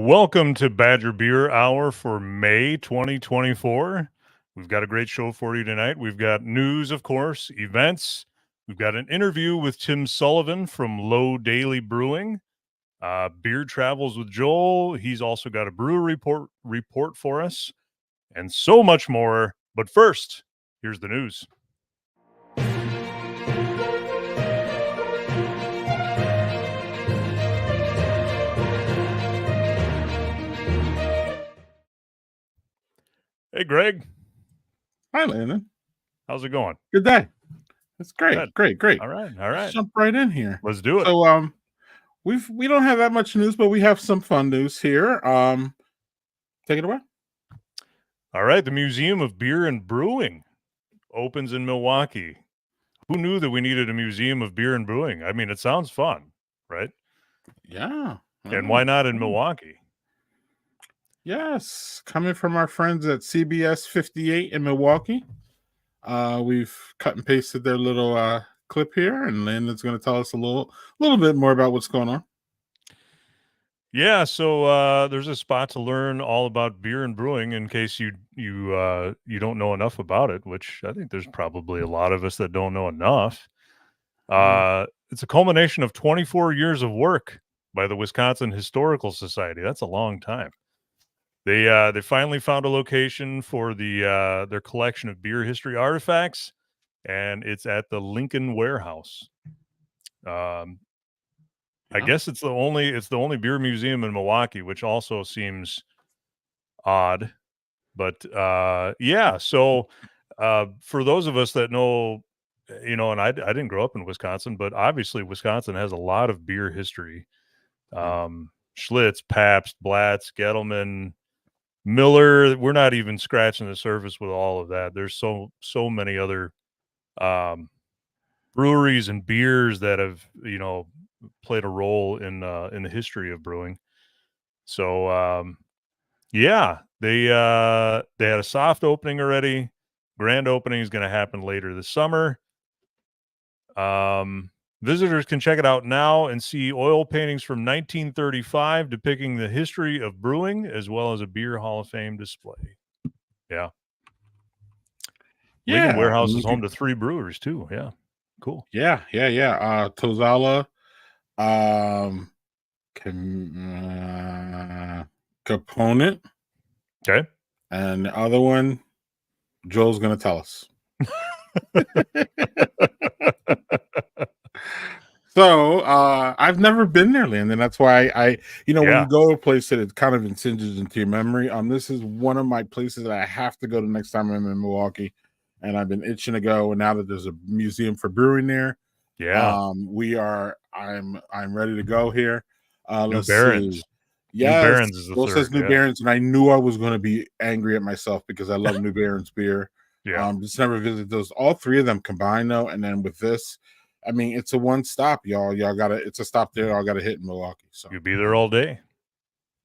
Welcome to Badger Beer Hour for May 2024. We've got a great show for you tonight. We've got news, of course, events. We've got an interview with Tim Sullivan from Low Daily Brewing. Beer Travels with Joel. He's also got a brewery report for us, and so much more. But first, here's the news. Hey, Greg. Hi, Landon. How's it going? Good day. It's great. Good. Great. All right. Let's jump right in here. Let's do it. So, we don't have that much news, but we have some fun news here. Take it away. All right. The Museum of Beer and Brewing opens in Milwaukee. Who knew that we needed a museum of beer and brewing? I mean, it sounds fun, right? Yeah. And why not in Milwaukee? Yes. Coming from our friends at CBS 58 in Milwaukee. We've cut and pasted their little clip here, and Landon's going to tell us a little bit more about what's going on. Yeah, so there's a spot to learn all about beer and brewing in case you don't know enough about it, which I think there's probably a lot of us that don't know enough. It's a culmination of 24 years of work by the Wisconsin Historical Society. That's a long time. They finally found a location for their collection of beer history artifacts, and it's at the Lincoln Warehouse. I guess it's the only beer museum in Milwaukee, which also seems odd. But yeah, so for those of us that know, and I didn't grow up in Wisconsin, but obviously Wisconsin has a lot of beer history. Schlitz, Pabst, Blatz, Gettleman, Miller. We're not even scratching the surface with all of that. There's so many other breweries and beers that have played a role in the history of brewing. So yeah, they had a soft opening already. Grand opening is going to happen later this summer. Visitors can check it out now and see oil paintings from 1935 depicting the history of brewing, as well as a beer Hall of Fame display. Yeah. Lincoln Warehouse is home to 3 brewers too. Yeah. Cool. Yeah. Tozala, Component. Okay. And the other one, Joel's going to tell us. So I've never been there, Landon. That's why when you go to a place that it kind of insinges into your memory. This is one of my places that I have to go to next time I'm in Milwaukee, and I've been itching to go. And now that there's a museum for brewing there, I'm ready to go here. New Barons. See. Yeah, New Barons is the third. Says New Barons, and I knew I was going to be angry at myself because I love New Barons beer. Yeah. Just never visited those. All 3 of them combined though, and then with this, I mean, it's a one stop, y'all. Y'all it's a stop there. Y'all got to hit in Milwaukee. So you'll be there all day.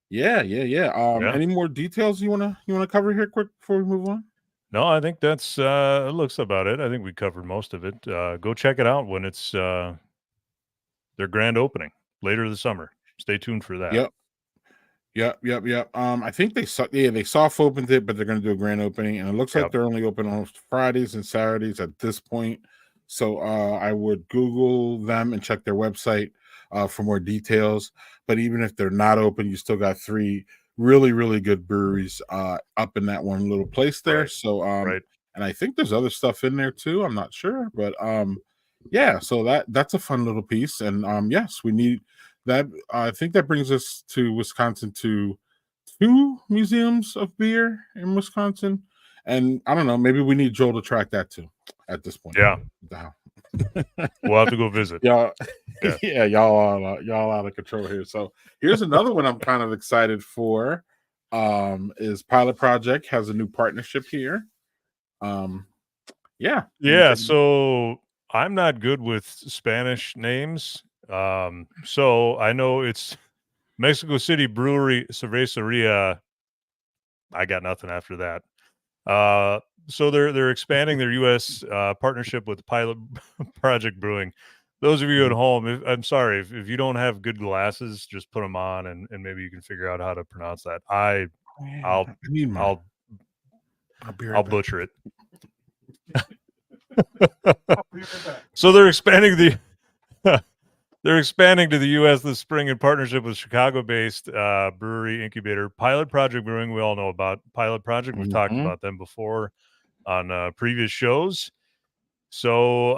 Yeah. Any more details you wanna cover here, quick before we move on? No, I think that's it looks about it. I think we covered most of it. Go check it out when it's their grand opening later this summer. Stay tuned for that. Yep. I think they soft opened it, but they're going to do a grand opening, and it looks like they're only open on Fridays and Saturdays at this point. So I would Google them and check their website for more details. But even if they're not open, you still got 3 really, really good breweries up in that one little place there. Right. So and I think there's other stuff in there too. I'm not sure, but yeah. So that's a fun little piece, and yes, we need that. I think that brings us to Wisconsin to 2 museums of beer in Wisconsin, and I don't know. Maybe we need Joel to track that too. At this point, yeah. We'll have to go visit. Y'all, y'all out of control here. So here's another one I'm kind of excited for. Is Pilot Project has a new partnership here. Yeah. So I'm not good with Spanish names. So I know it's Mexico City Brewery Cerveceria. I got nothing after that. So they're expanding their U.S. Partnership with Pilot Project Brewing. those of you at home, I'm sorry if you don't have good glasses, just put them on and maybe you can figure out how to pronounce that. Yeah, I'll I need mine. I'll I'll be right I'll back. butcher it. I'll be right back. So they're expanding to the U.S. this spring in partnership with Chicago-based brewery incubator Pilot Project Brewing. We all know about Pilot Project. We've talked about them before on previous shows. So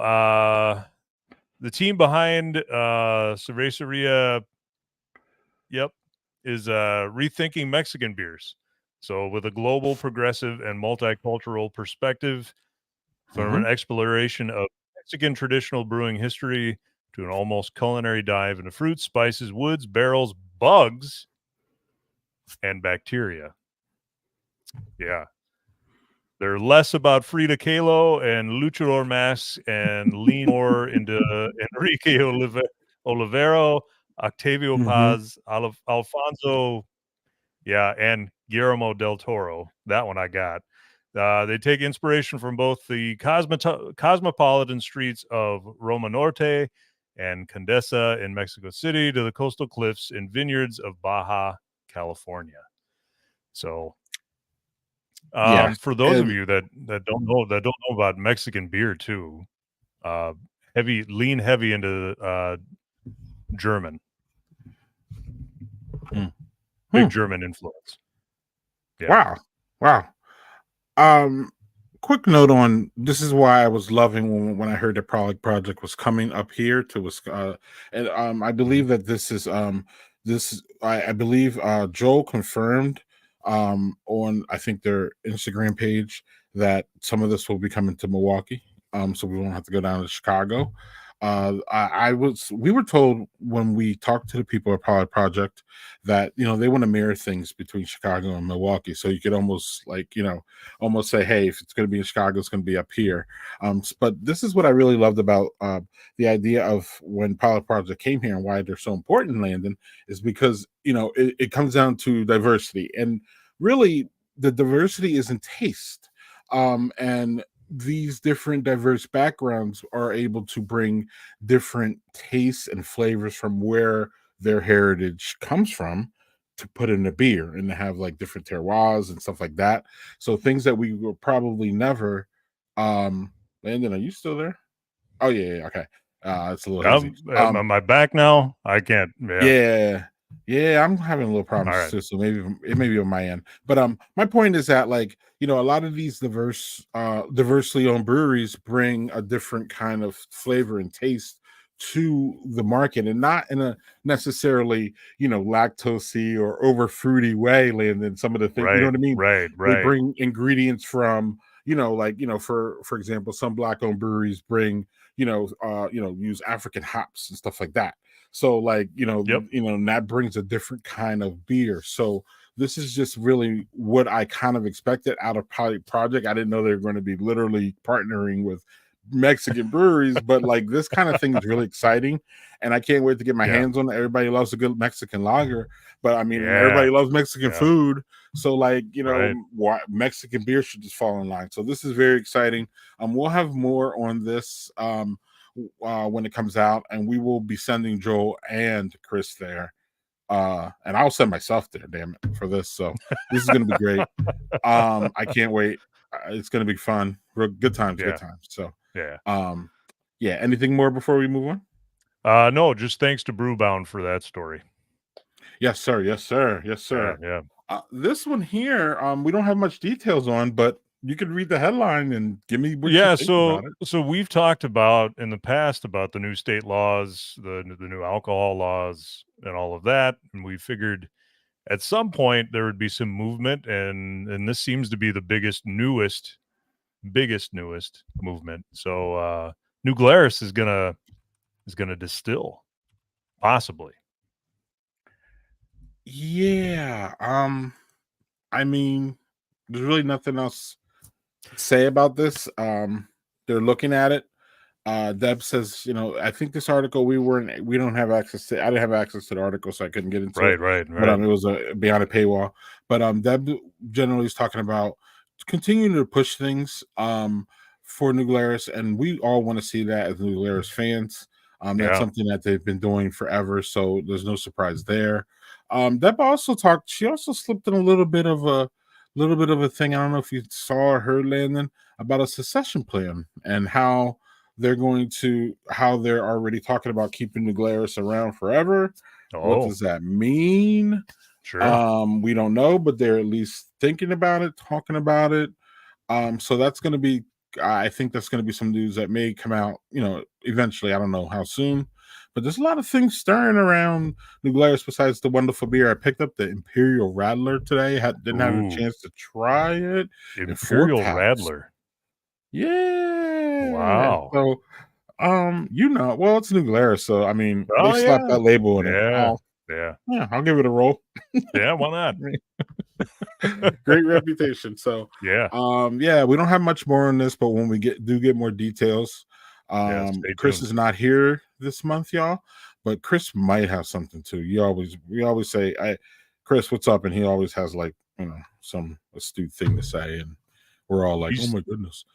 the team behind Cerveceria, is rethinking Mexican beers. So with a global, progressive, and multicultural perspective, from an exploration of Mexican traditional brewing history to an almost culinary dive into fruits, spices, woods, barrels, bugs, and bacteria. Yeah. They're less about Frida Kahlo and luchador masks and lean more into Enrique Olivero, Octavio Paz, Alfonso, and Guillermo del Toro. That one I got. They take inspiration from both the cosmopolitan streets of Roma Norte and Condesa in Mexico City to the coastal cliffs and vineyards of Baja California. So, for those of you that don't know about Mexican beer too, lean heavy into German, big German influence. Yeah. Wow. Quick note on this is why I was loving when I heard the project was coming up here to and I believe that this is I believe Joel confirmed on I think their Instagram page that some of this will be coming to Milwaukee, so we won't have to go down to Chicago. We were told when we talked to the people at Pilot Project that they want to mirror things between Chicago and Milwaukee, so you could almost almost say, hey, if it's going to be in Chicago, it's going to be up here. But this is what I really loved about the idea of when Pilot Project came here and why they're so important in Landon is because it comes down to diversity, and really the diversity is in taste, and these different diverse backgrounds are able to bring different tastes and flavors from where their heritage comes from to put in a beer and to have like different terroirs and stuff like that. So things that we will probably never Landon, are you still there? Oh yeah, okay. It's a little hazy. I'm on my back now. I can't. Yeah, I'm having a little problems too, so maybe it may be on my end. But my point is that a lot of these diversely owned breweries bring a different kind of flavor and taste to the market, and not in a necessarily lactosey or over fruity way. And then some of the things, you know what I mean? Right. They bring ingredients from for example, some black owned breweries bring use African hops and stuff like that. So that brings a different kind of beer. So this is just really what I kind of expected out of Pilot Project. I didn't know they were going to be literally partnering with Mexican breweries, but like this kind of thing is really exciting, and I can't wait to get my hands on it. Everybody loves a good Mexican lager, but I mean everybody loves Mexican food. So why Mexican beer should just fall in line. So this is very exciting. We'll have more on this when it comes out, and we will be sending Joel and Chris there. And I'll send myself there, damn it, for this. So this is gonna be great. I can't wait. It's gonna be fun. Good times. So anything more before we move on? No, just thanks to Brewbound for that story. Yes, sir. Yeah. This one here, we don't have much details on, but you could read the headline and give me what you think about it. So we've talked about in the past about the new state laws, the new alcohol laws, and all of that, and we figured at some point there would be some movement, and this seems to be the biggest, newest movement. So New Glarus is gonna distill, possibly. Yeah. I mean, there's really nothing else to say about this. They're looking at it. Deb says, I think this article we don't have access to. I didn't have access to the article, so I couldn't get into it. Right. But it was beyond a paywall. But Deb generally is talking about continuing to push things for New Glarus, and we all want to see that as New Glarus fans. That's Yeah. something that they've been doing forever, so there's no surprise there. Deb also talked. She also slipped in a little bit of a thing. I don't know if you saw her, Landon, about a succession plan and how they're already talking about keeping the Glarus around forever. What Oh, does that mean? sure. We don't know, but they're at least thinking about it, talking about it. So that's going to be, I think that's going to be some news that may come out, eventually. I don't know how soon, but there's a lot of things stirring around New Glarus besides the wonderful beer. I picked up the Imperial Rattler today. Didn't have a Ooh, chance to try it in four Imperial packs. Rattler. Yeah. Wow. So, well, it's New Glarus, so I mean, they Oh slapped yeah. that label on it. Yeah. Yeah. I'll give it a roll. Yeah, why not? Great reputation. So, Yeah. yeah, we don't have much more on this, but when we get more details, Yeah, stay Chris tuned. is not here this month, y'all, but Chris might have something too. We always say, Chris, what's up? And he always has like, some astute thing to say, and we're all like, oh He's my goodness.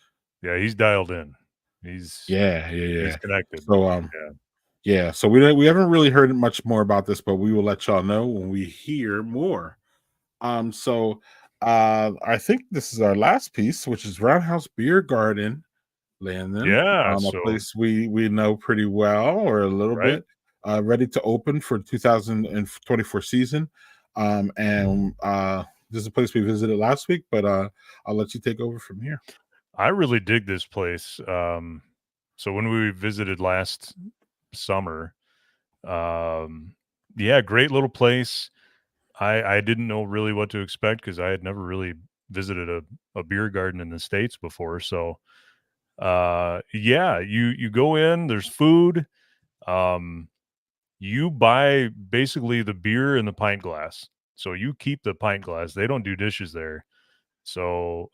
yeah, he's dialed in. He's Yeah, he's yeah. connected. So, Yeah. yeah, so we haven't really heard much more about this, but we will let y'all know when we hear more. So I think this is our last piece, which is Roundhouse Beer Garden, Landon. Yeah, A so place we know pretty well or a little right. bit, ready to open for 2024 season. And this is a place we visited last week, but I'll let you take over from here. I really dig this place. So when we visited last summer, yeah, great little place. I didn't know really what to expect because I had never really visited a beer garden in the States before. So yeah, you go in, there's food. Um, you buy basically the beer in the pint glass. So you keep the pint glass. They don't do dishes there. So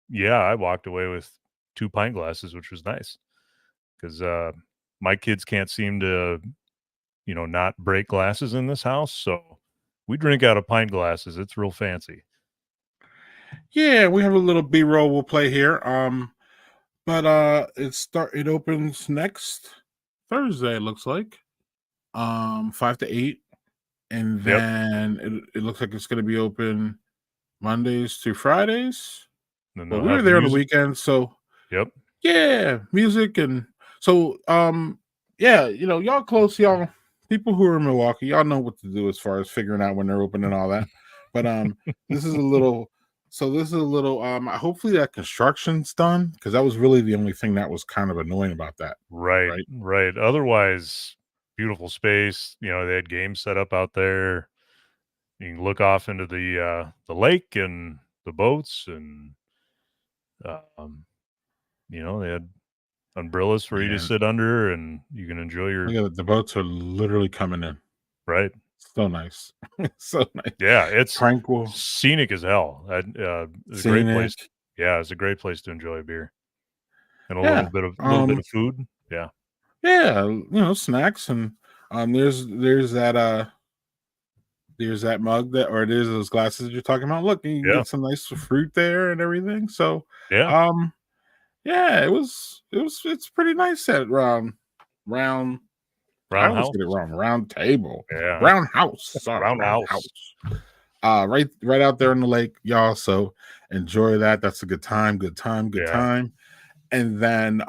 yeah, I walked away with 2 pint glasses, which was nice because my kids can't seem to, not break glasses in this house. So we drink out of pint glasses. It's real fancy. Yeah, we have a little B-roll we'll play here. But it opens next Thursday, it looks like. 5 to 8. And Yep. then it looks like it's gonna be open Mondays to Fridays. Then But they'll we were have there on the music. weekend, so Yep. yeah, music and so yeah, y'all close, y'all people who are in Milwaukee, y'all know what to do as far as figuring out when they're open and all that. But this is a little hopefully that construction's done because that was really the only thing that was kind of annoying about that, Right. right? Right. Otherwise, beautiful space. They had games set up out there. You can look off into the lake and the boats, and um, they had umbrellas for you to Yeah. sit under, and you can enjoy your Look at it, the boats are literally coming in. right. So nice. So nice. Yeah, it's Tranquil, scenic as hell. It's a great place. scenic. Yeah, it's a great place to enjoy a beer and a Yeah. little bit of food. Yeah, Yeah, snacks and there's that mug that or there's those glasses you're talking about. Look, you can yeah, get some nice fruit there and everything. So yeah. um yeah, it's pretty nice at round I always Roundhouse. get it wrong. Round table. Yeah, Round house. Sorry, round roundhouse. house. Right out there in the lake, y'all. So enjoy that. That's a good time, good time, good Yeah, time. And then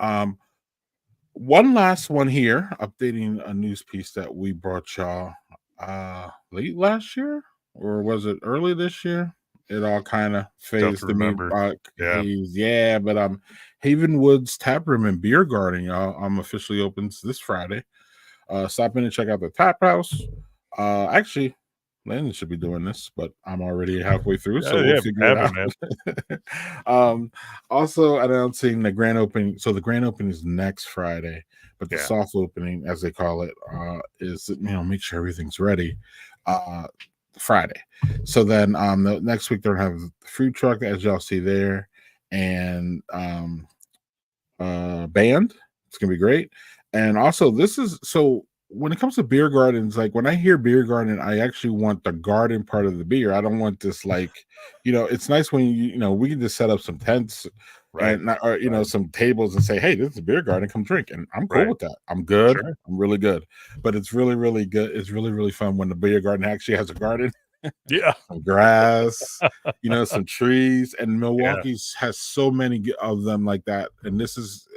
one last one here, updating a news piece that we brought y'all late last year, or was it early this year? It all kind of tough to phased to me remember. Yeah, haze. Yeah, but Haven Woods Tap Room and Beer Garden, y'all, officially opens this Friday. Stop in and check out the tap house. Actually, Landon should be doing this, but I'm already halfway through, so yeah, we'll yeah. figure it Have it, out. man. Also announcing the grand opening. So the grand opening is next Friday, but the Yeah, soft opening, as they call it, is make sure everything's ready. Friday. So then the next week they'll have the food truck, as y'all see there, and band. It's gonna be great. And also, this is so when it comes to beer gardens, like when I hear beer garden, I actually want the garden part of the beer. I don't want this like, it's nice when we can just set up some tents Right. or Right. some tables and say, hey, this is a beer garden, come drink, and I'm cool Right. with that. I'm good. Sure. I'm really good. But it's really really good. It's really really fun when the beer garden actually has a garden, Yeah. some grass, some trees. And Yeah. Milwaukee's has so many of them like that. And it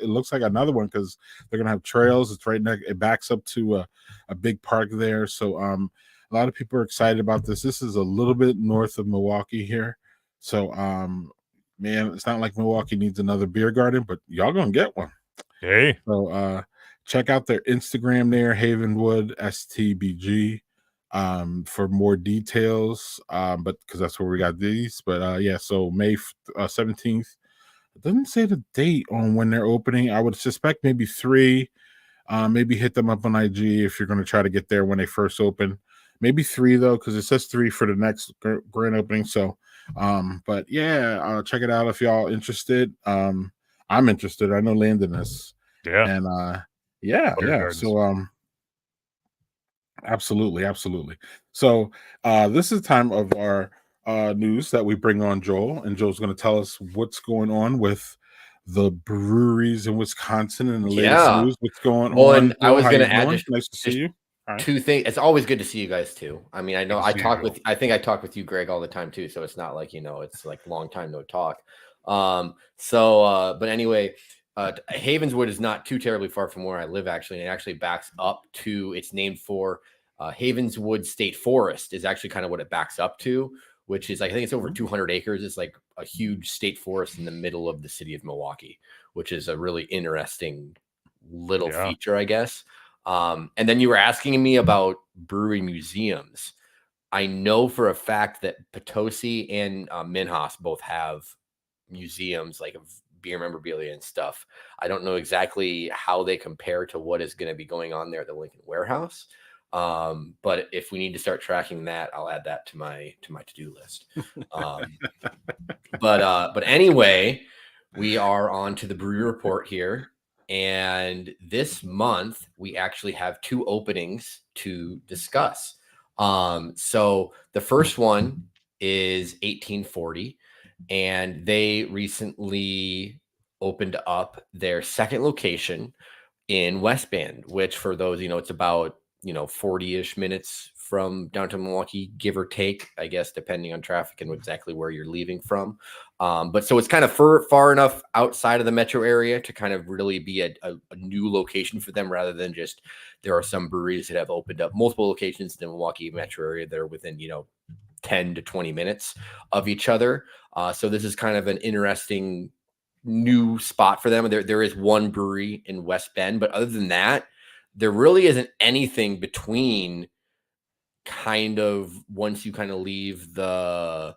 looks like another one because they're gonna have trails. It's right next. It backs up to a big park there. So a lot of people are excited about this. This is a little bit north of Milwaukee here. So man, it's not like Milwaukee needs another beer garden, but y'all gonna get one. Hey. So check out their Instagram there, Havenwood STBG, for more details. But because that's where we got these. But yeah, so May 17th. It doesn't say the date on when they're opening. I would suspect maybe 3. Maybe hit them up on IG if you're going to try to get there when they first open. Maybe 3 though, because it says 3 for the next grand opening. So, but yeah, check it out if y'all interested. I'm interested. I know Landon is, Yeah. and yeah, Butter yeah. Gardens. So, absolutely, absolutely. So, this is time of our news that we bring on Joel, and Joel's going to tell us what's going on with the breweries in Wisconsin and the latest Yeah. news. What's going Well, on, and I Joel? was How gonna you add doing? Nice to see just you. All right. 2 things. It's always good to see you guys too. I mean, I Good know to I see you, talk Joel. with I think I talk with you, Greg, all the time too. So it's not like, it's like long time no talk. But anyway, Havenswood is not too terribly far from where I live, actually, and it actually backs up to it's named for Havenswood State Forest is actually kind of what it backs up to, which is I think it's over 200 acres. It's like a huge state forest in the middle of the city of Milwaukee, which is a really interesting little Yeah. feature, I guess. And then you were asking me about brewery museums. I know for a fact that Potosi and Minhas both have museums like of beer memorabilia and stuff. I don't know exactly how they compare to what is going to be going on there at the Lincoln Warehouse. But if we need to start tracking that, I'll add that to my to-do list. But anyway, we are on to the brewery report here. And this month, we actually have 2 openings to discuss. So the first one is 1840, and they recently opened up their second location in West Bend, which for those, it's about, 40-ish minutes from downtown Milwaukee, give or take, I guess, depending on traffic and exactly where you're leaving from. But so it's kind of far enough outside of the metro area to kind of really be a new location for them, rather than just there are some breweries that have opened up multiple locations in the Milwaukee metro area that are within, 10 to 20 minutes of each other. So this is kind of an interesting new spot for them. There is one brewery in West Bend, but other than that, there really isn't anything between kind of once you kind of leave the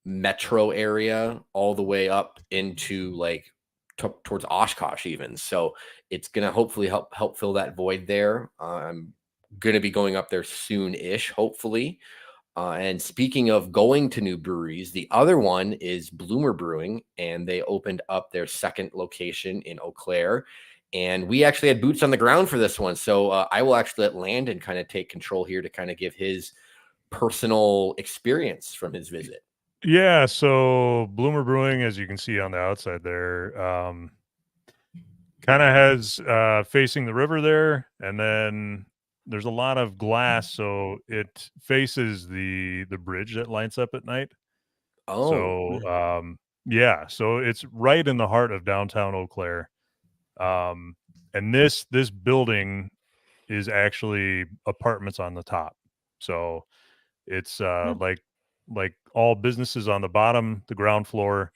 metro area all the way up into like towards Oshkosh even. So it's going to hopefully help fill that void there. I'm going to be going up there soon-ish, hopefully. And speaking of going to new breweries, the other one is Bloomer Brewing, and they opened up their second location in Eau Claire. And we actually had boots on the ground for this one. So I will actually let Landon kind of take control here to kind of give his personal experience from his visit. Yeah, so Bloomer Brewing, as you can see on the outside there, kind of has facing the river there, and then there's a lot of glass, so it faces the bridge that lights up at night. Oh, So yeah, so it's right in the heart of downtown Eau Claire. And this building is actually apartments on the top. So it's like all businesses on the bottom, the ground floor,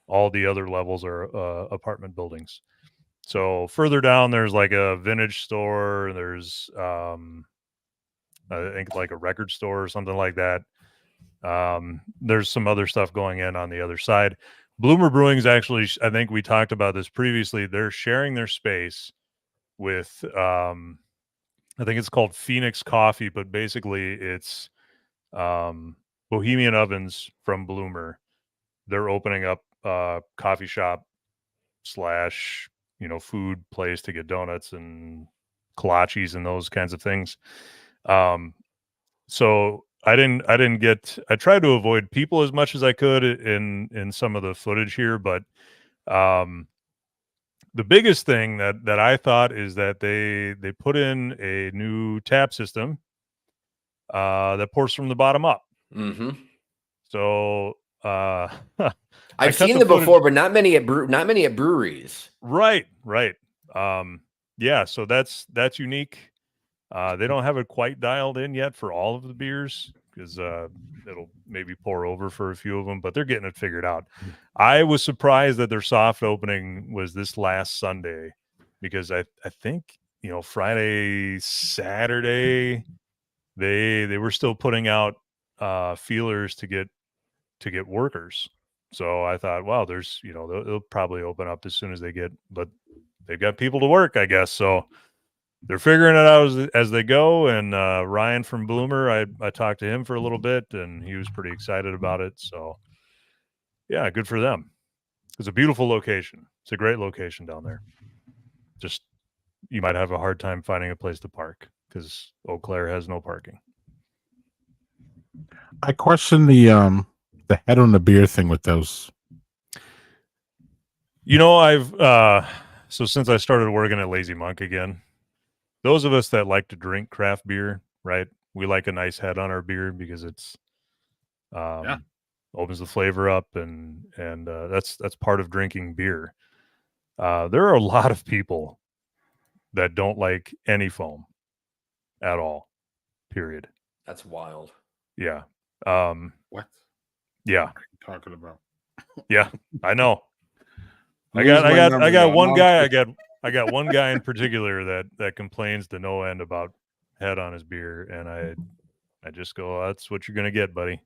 all the other levels are apartment buildings. So further down, there's like a vintage store. There's I think like a record store or something like that. There's some other stuff going in on the other side. Bloomer Brewing is actually, I think we talked about this previously. They're sharing their space with, I think it's called Phoenix Coffee, but basically it's Bohemian Ovens from Bloomer. They're opening up a coffee shop slash, food place to get donuts and kolaches and those kinds of things. So I tried to avoid people as much as I could in some of the footage here, but The biggest thing that I thought is that they put in a new tap system that pours from the bottom up. Mm-hmm. So I've seen them before, but not many at breweries. Right. Yeah, so that's unique. They don't have it quite dialed in yet for all of the beers because it'll maybe pour over for a few of them, but they're getting it figured out. I was surprised that their soft opening was this last Sunday because I think, Friday, Saturday, they were still putting out feelers to get workers. So I thought, wow, there's, they'll probably open up as soon as but they've got people to work, I guess. So they're figuring it out as they go. And Ryan from Bloomer, I talked to him for a little bit, and he was pretty excited about it. So, yeah, good for them. It's a beautiful location. It's a great location down there. Just you might have a hard time finding a place to park because Eau Claire has no parking. I question the head on the beer thing with those. I've so since I started working at Lazy Monk again, those of us that like to drink craft beer, right? We like a nice head on our beer because it's opens the flavor up and that's part of drinking beer. There are a lot of people that don't like any foam at all. Period. That's wild. Yeah. What? Yeah. What are you talking about? Yeah, I know. I got one guy. I got one guy in particular that complains to no end about head on his beer, and I just go, that's what you're gonna get, buddy.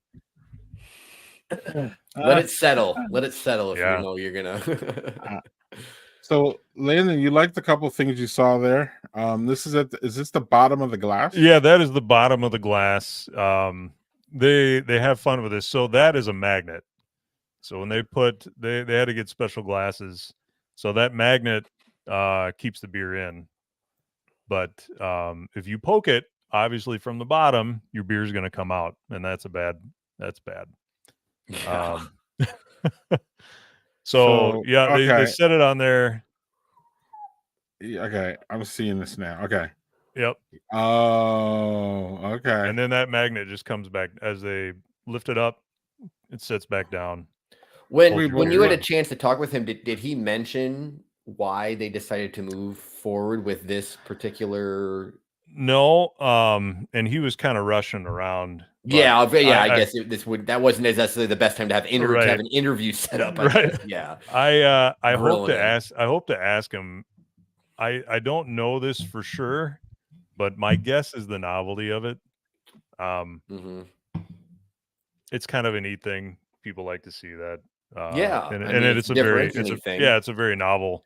Let it settle. Let it settle if Yeah. you know you're gonna. So, Landon, you liked a couple things you saw there. Is this the bottom of the glass? Yeah, that is the bottom of the glass. They have fun with this. So that is a magnet. So when they had to get special glasses. So that magnet keeps the beer in. But if you poke it, obviously from the bottom, your beer is going to come out, and that's bad. Yeah. So yeah, okay. they set it on there. Okay, I'm seeing this now. Okay. Yep. Oh, okay. And then that magnet just comes back as they lift it up. It sits back down. When you had a chance to talk with him, did he mention why they decided to move forward with this particular? No, and he was kind of rushing around. Yeah, I guess that wasn't necessarily the best time to have an interview set up. Right. Yeah. I hope to ask him. I don't know this for sure, but my guess is the novelty of it. It's kind of a neat thing. People like to see that. It's a very novel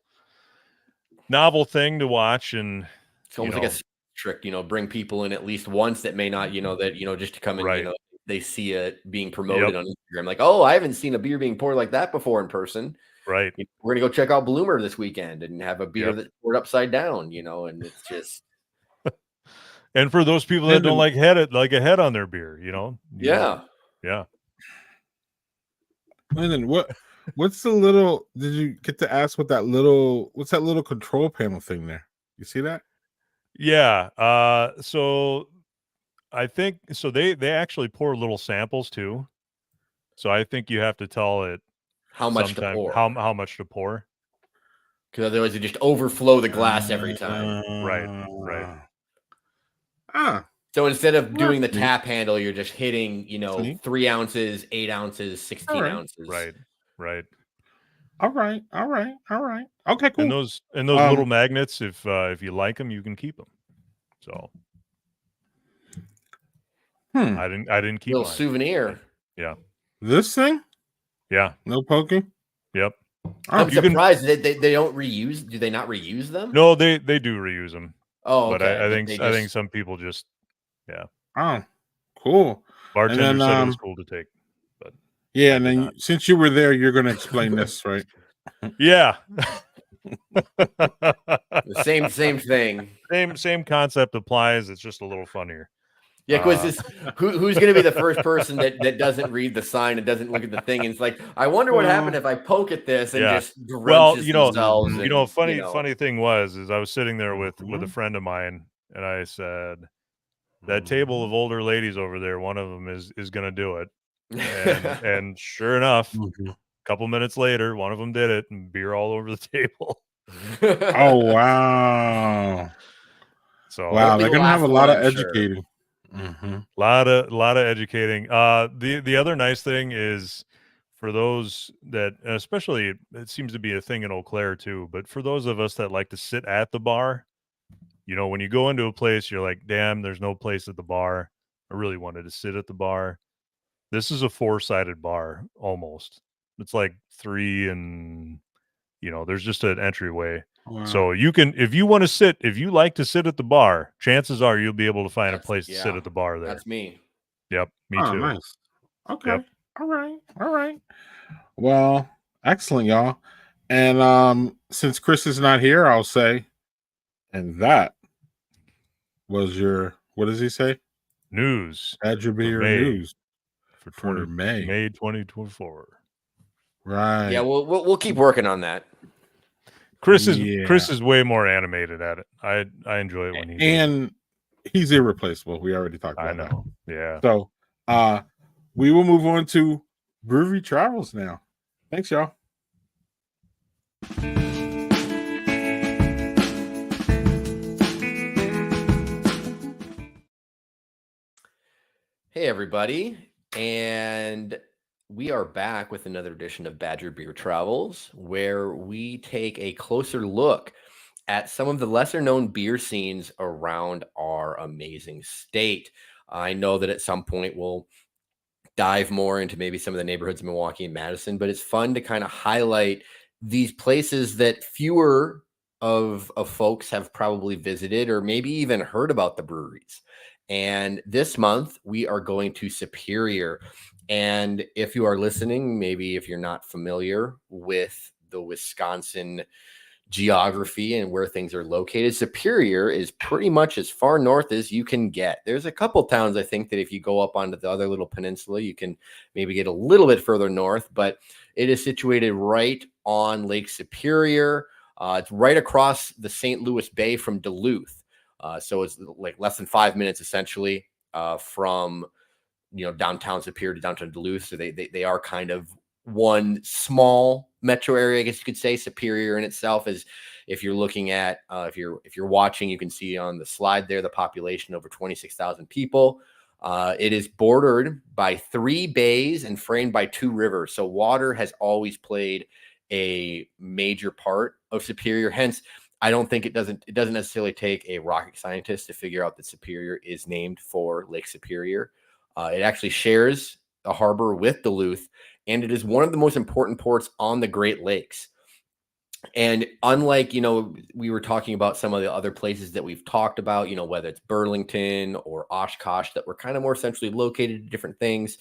thing to watch, and it's almost like a trick, bring people in at least once that may not, just to come in, they see it being promoted on Instagram, like, oh, I haven't seen a beer being poured like that before in person. Right. We're gonna go check out Bloomer this weekend and have a beer that's poured upside down, and it's just. And for those people that don't like a head on their beer, Yeah. Landon, what's the little? Did you get to ask what's that little control panel thing there? You see that? Yeah. So I think they actually pour little samples too. So I think you have to tell it how much to pour. How much to pour? Because otherwise you just overflow the glass every time. Right. So instead of doing the tap handle, you're just hitting, 3 ounces, 8 ounces, 16 ounces. Right. All right. Okay, cool. And those little magnets, if you like them, you can keep them. So I didn't keep a little mine. Souvenir. Yeah. This thing? Yeah. No poking? Yep. I'm surprised that they don't reuse. Do they not reuse them? No, they do reuse them. Oh, okay. But I think some people just. Yeah. Oh, cool. Bartender said it was cool to take. But yeah, and then since you were there, you're going to explain this, right? Yeah. Same thing. Same concept applies. It's just a little funnier. Yeah, because who's going to be the first person that doesn't read the sign and doesn't look at the thing? And it's like, I wonder what happened if I poke at this and just drenches themselves. Funny thing is I was sitting there with a friend of mine, and I said, that table of older ladies over there, one of them is going to do it. And sure enough, a couple minutes later, one of them did it, and beer all over the table. Oh, wow. So wow, they're going to have a lot of educating. A lot of educating. The other nice thing is, for those that, especially, it seems to be a thing in Eau Claire too, but for those of us that like to sit at the bar, when you go into a place, you're like, damn, there's no place at the bar. I really wanted to sit at the bar. This is a 4-sided bar almost. It's like 3, and there's just an entryway. Wow. So you can, if you want to sit, if you like to sit at the bar, chances are you'll be able to find a place to sit at the bar there. That's me. Yep, me too. Nice. Okay. Yep. All right. Well, excellent, y'all. And since Chris is not here, I'll say, and that was your, what does he say? News. Badger Beer news for May 2024. Right. Yeah, we'll keep working on that. Chris is way more animated at it. I enjoy it when he's irreplaceable. We already talked about that. I know. Yeah. So we will move on to Brewery Travels now. Thanks, y'all. Hey, everybody. And we are back with another edition of Badger Beer Travels, where we take a closer look at some of the lesser known beer scenes around our amazing state. I know that at some point we'll dive more into maybe some of the neighborhoods of Milwaukee and Madison, but it's fun to kind of highlight these places that fewer of folks have probably visited or maybe even heard about the breweries. And this month we are going to Superior. And if you are listening, maybe if you're not familiar with the Wisconsin geography and where things are located, Superior is pretty much as far north as you can get. There's a couple towns, I think, that if you go up onto the other little peninsula, you can maybe get a little bit further north, but it is situated right on Lake Superior. It's right across the St. Louis Bay from Duluth. So it's like less than 5 minutes essentially from downtown Superior to downtown Duluth. So they are kind of one small metro area, I guess you could say. Superior in itself is, if you're looking at, if you're watching, you can see on the slide there, the population over 26,000 people. It is bordered by 3 bays and framed by 2 rivers. So water has always played a major part of Superior. Hence, I don't think it doesn't necessarily take a rocket scientist to figure out that Superior is named for Lake Superior. It actually shares a harbor with Duluth, and it is one of the most important ports on the Great Lakes. And unlike, we were talking about some of the other places that we've talked about, whether it's Burlington or Oshkosh, that were kind of more centrally located to different things,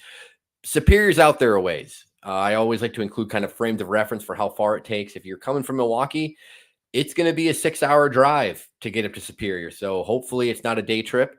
Superior's out there a ways. I always like to include kind of frames of reference for how far it takes. If you're coming from Milwaukee, it's going to be a 6-hour drive to get up to Superior. So hopefully it's not a day trip.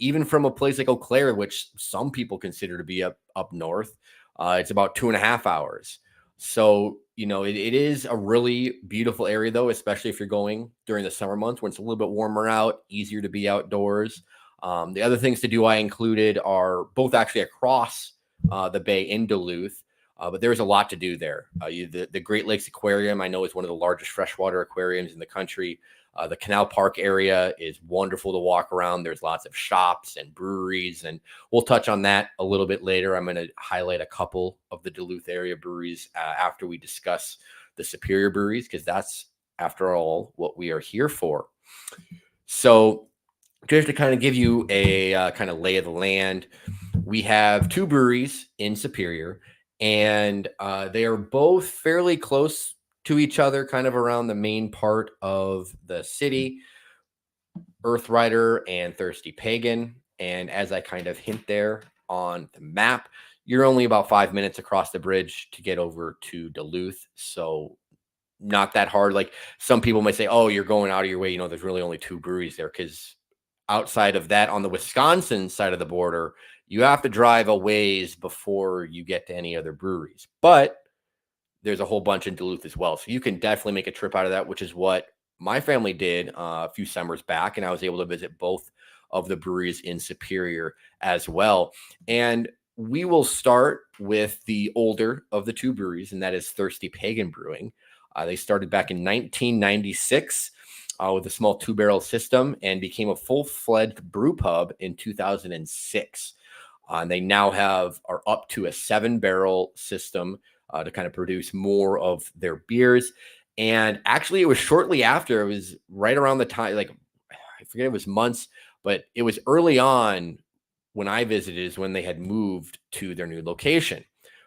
Even from a place like Eau Claire, which some people consider to be up north, it's about 2.5 hours. So, it is a really beautiful area, though, especially if you're going during the summer months when it's a little bit warmer out, easier to be outdoors. The other things to do I included are both actually across the bay in Duluth. But there's a lot to do there. The Great Lakes Aquarium, I know, is one of the largest freshwater aquariums in the country. The Canal Park area is wonderful to walk around. There's lots of shops and breweries, and we'll touch on that a little bit later. I'm going to highlight a couple of the Duluth area breweries after we discuss the Superior breweries, because that's, after all, what we are here for. So just to kind of give you a kind of lay of the land, we have 2 breweries in Superior, and they are both fairly close to each other, kind of around the main part of the city, Earthrider and Thirsty Pagan. And as I kind of hint there on the map, you're only about 5 minutes across the bridge to get over to Duluth. So not that hard. Like some people might say, oh, you're going out of your way. There's really only 2 breweries there, because outside of that, on the Wisconsin side of the border, you have to drive a ways before you get to any other breweries. But there's a whole bunch in Duluth as well. So you can definitely make a trip out of that, which is what my family did a few summers back. And I was able to visit both of the breweries in Superior as well. And we will start with the older of the two breweries, and that is Thirsty Pagan Brewing. They started back in 1996 with a small 2-barrel system and became a full-fledged brew pub in 2006. And they now are up to a 7-barrel system to kind of produce more of their beers. And actually, it was shortly after, it was right around the time, like, I forget, it was months, but it was early on when I visited, is when they had moved to their new location,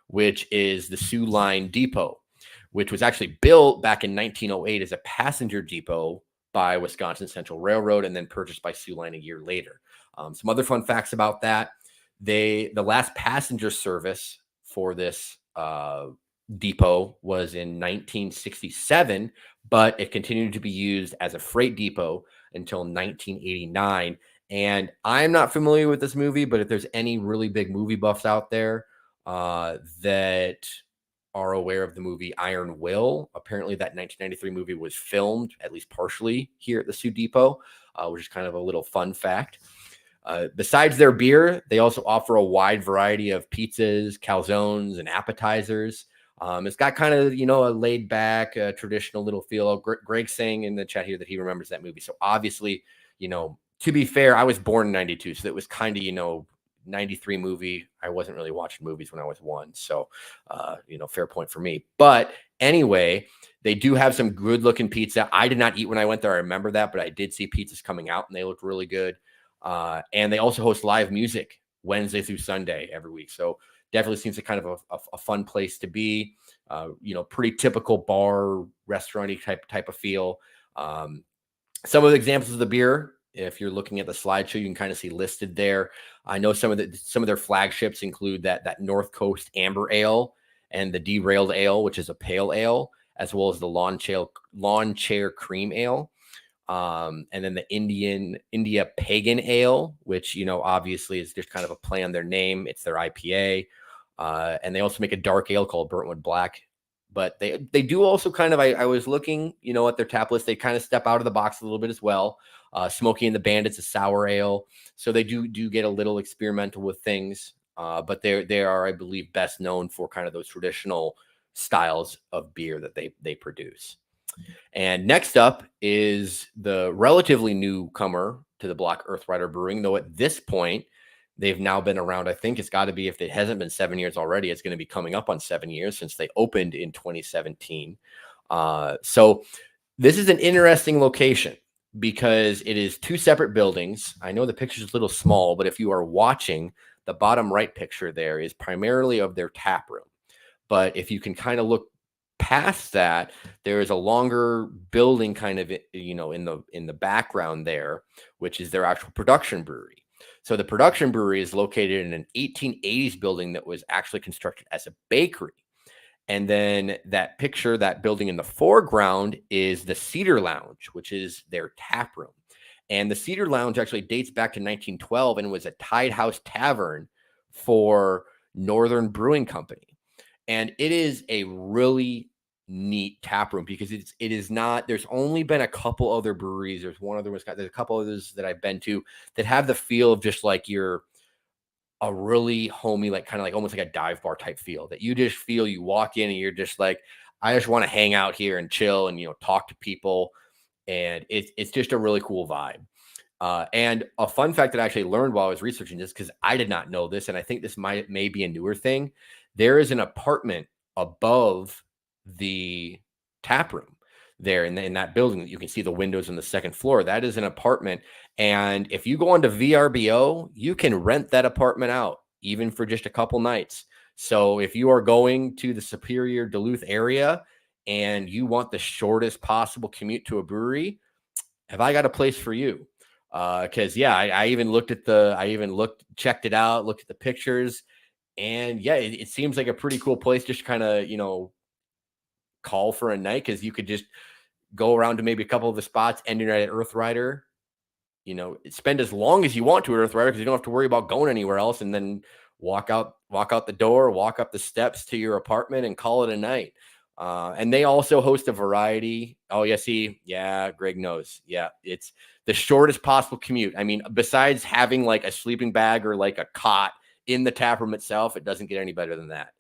which is the Sioux Line Depot, which was actually built back in 1908 as a passenger depot by Wisconsin Central Railroad and then purchased by Sioux Line a year later. Some other fun facts about that: the last passenger service for this depot was in 1967, but it continued to be used as a freight depot until 1989. And I'm not familiar with this movie, but if there's any really big movie buffs out there that are aware of the movie Iron Will, apparently that 1993 movie was filmed at least partially here at the Sioux Depot, which is kind of a little fun fact. Besides their beer, they also offer a wide variety of pizzas, calzones, and appetizers. It's got kind of, a laid back, traditional little feel. Greg saying in the chat here that he remembers that movie. So obviously, to be fair, I was born in 92. So it was kind of, 93 movie. I wasn't really watching movies when I was 1. So, fair point for me. But anyway, they do have some good looking pizza. I did not eat when I went there. I remember that, but I did see pizzas coming out and they looked really good. And they also host live music Wednesday through Sunday every week. So definitely seems like kind of a fun place to be. Pretty typical bar, restaurant-y type of feel. Some of the examples of the beer, if you're looking at the slideshow, you can kind of see listed there. I know some of their flagships include that North Coast Amber Ale and the Derailed Ale, which is a pale ale, as well as the Lawn Chair Cream Ale. And then the India Pagan Ale, which, obviously is just kind of a play on their name. It's their IPA. And they also make a dark ale called Burntwood Black. But they do also kind of, I was looking, at their tap list, they kind of step out of the box a little bit as well. Smokey and the Bandit's a sour ale. So they do get a little experimental with things. But they are, I believe, best known for kind of those traditional styles of beer that they produce. And next up is the relatively newcomer to the Black Earth Rider Brewing, though at this point, they've now been around. I think it's got to be, if it hasn't been 7 years already, it's going to be coming up on 7 years since they opened in 2017. So this is an interesting location because it is 2 separate buildings. I know the picture is a little small, but if you are watching, the bottom right picture there is primarily of their tap room. But if you can kind of look past that, there is a longer building kind of, in the background there, which is their actual production brewery. So the production brewery is located in an 1880s building that was actually constructed as a bakery. And then that building in the foreground is the Cedar Lounge, which is their tap room. And the Cedar Lounge actually dates back to 1912 and was a tied house tavern for Northern Brewing Company. And it is a really neat tap room because it is not, there's only been a couple other breweries. There's one other, there's a couple others that I've been to that have the feel of just like you're a really homey, like kind of like almost like a dive bar type feel, that you just feel, you walk in and you're just like, I just want to hang out here and chill and, talk to people. And it's just a really cool vibe. And a fun fact that I actually learned while I was researching this, because I did not know this, and I think this may be a newer thing. There is an apartment above the tap room there in that building that you can see the windows on the second floor. That is an apartment. And if you go onto VRBO, you can rent that apartment out even for just a couple nights. So if you are going to the Superior Duluth area and you want the shortest possible commute to a brewery, have I got a place for you? Because I even checked it out, looked at the pictures, and it seems like a pretty cool place just kind of, call for a night, because you could just go around to maybe a couple of the spots, ending right at Earth Rider, spend as long as you want to at Earth Rider because you don't have to worry about going anywhere else, and then walk out the door, walk up the steps to your apartment and call it a night. And they also host a variety. Oh, yeah, Greg knows. Yeah, it's the shortest possible commute. I mean, besides having like a sleeping bag or like a cot in the tap room itself, it doesn't get any better than that.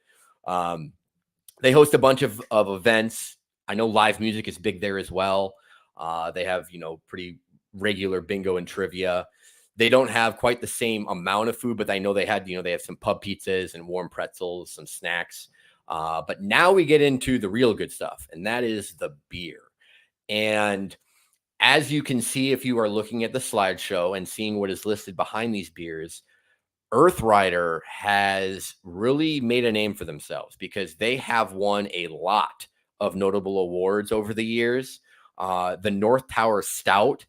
They host a bunch of events. I know live music is big there as well. They have, pretty regular bingo and trivia. They don't have quite the same amount of food, but I know they have some pub pizzas and warm pretzels, some snacks. But now we get into the real good stuff, and that is the beer. And as you can see, if you are looking at the slideshow and seeing what is listed behind these beers, Earth Rider has really made a name for themselves because they have won a lot of notable awards over the years. The North Tower Stout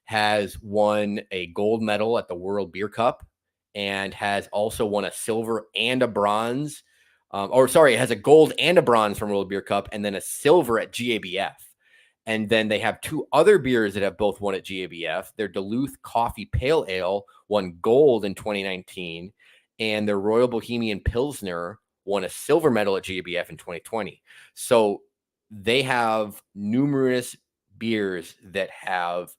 has won a gold medal at the World Beer Cup and has also won a silver and a bronze. It has a gold and a bronze from World Beer Cup and then a silver at GABF. And then they have two other beers that have both won at GABF. Their Duluth Coffee Pale Ale won gold in 2019, and their Royal Bohemian Pilsner won a silver medal at GABF in 2020. So they have numerous beers that have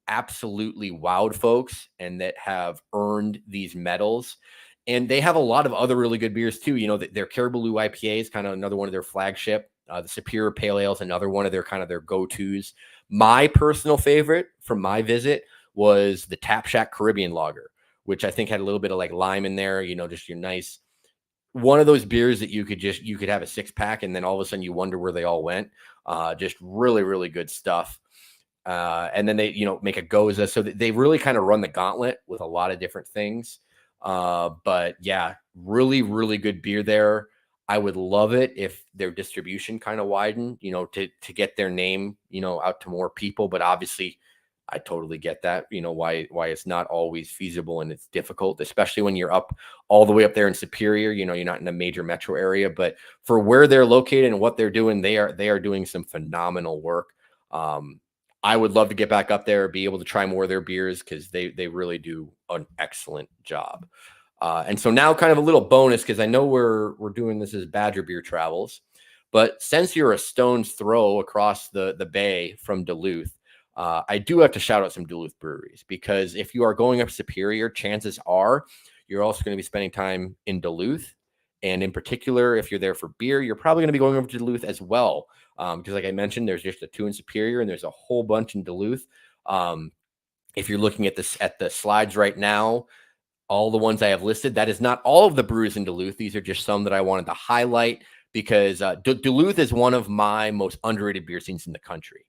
absolutely wowed folks and that have earned these medals. And they have a lot of other really good beers too. Their Caribou IPA is kind of another one of their flagship. The Superior Pale Ale is another one of their go-tos. My personal favorite from my visit was the Tap Shack Caribbean Lager, which I think had a little bit of like lime in there, just your nice, one of those beers that you could have a 6-pack and then all of a sudden you wonder where they all went. Just really, really good stuff. And then they, make a Goza. So they really kind of run the gauntlet with a lot of different things. But yeah, really, really good beer there. I would love it if their distribution kind of widened, to get their name, out to more people. But obviously, I totally get that, why it's not always feasible and it's difficult, especially when you're up all the way up there in Superior. You're not in a major metro area. But for where they're located and what they're doing, they are doing some phenomenal work. I would love to get back up there, be able to try more of their beers because they really do an excellent job. And so now kind of a little bonus, because I know we're doing this as Badger Beer Travels, but since you're a stone's throw across the bay from Duluth, I do have to shout out some Duluth breweries, because if you are going up Superior, chances are you're also going to be spending time in Duluth. And in particular, if you're there for beer, you're probably going to be going over to Duluth as well. Because like I mentioned, there's just a 2 in Superior and there's a whole bunch in Duluth. If you're looking at the slides right now, all the ones I have listed, that is not all of the breweries in Duluth. These are just some that I wanted to highlight because Duluth is one of my most underrated beer scenes in the country.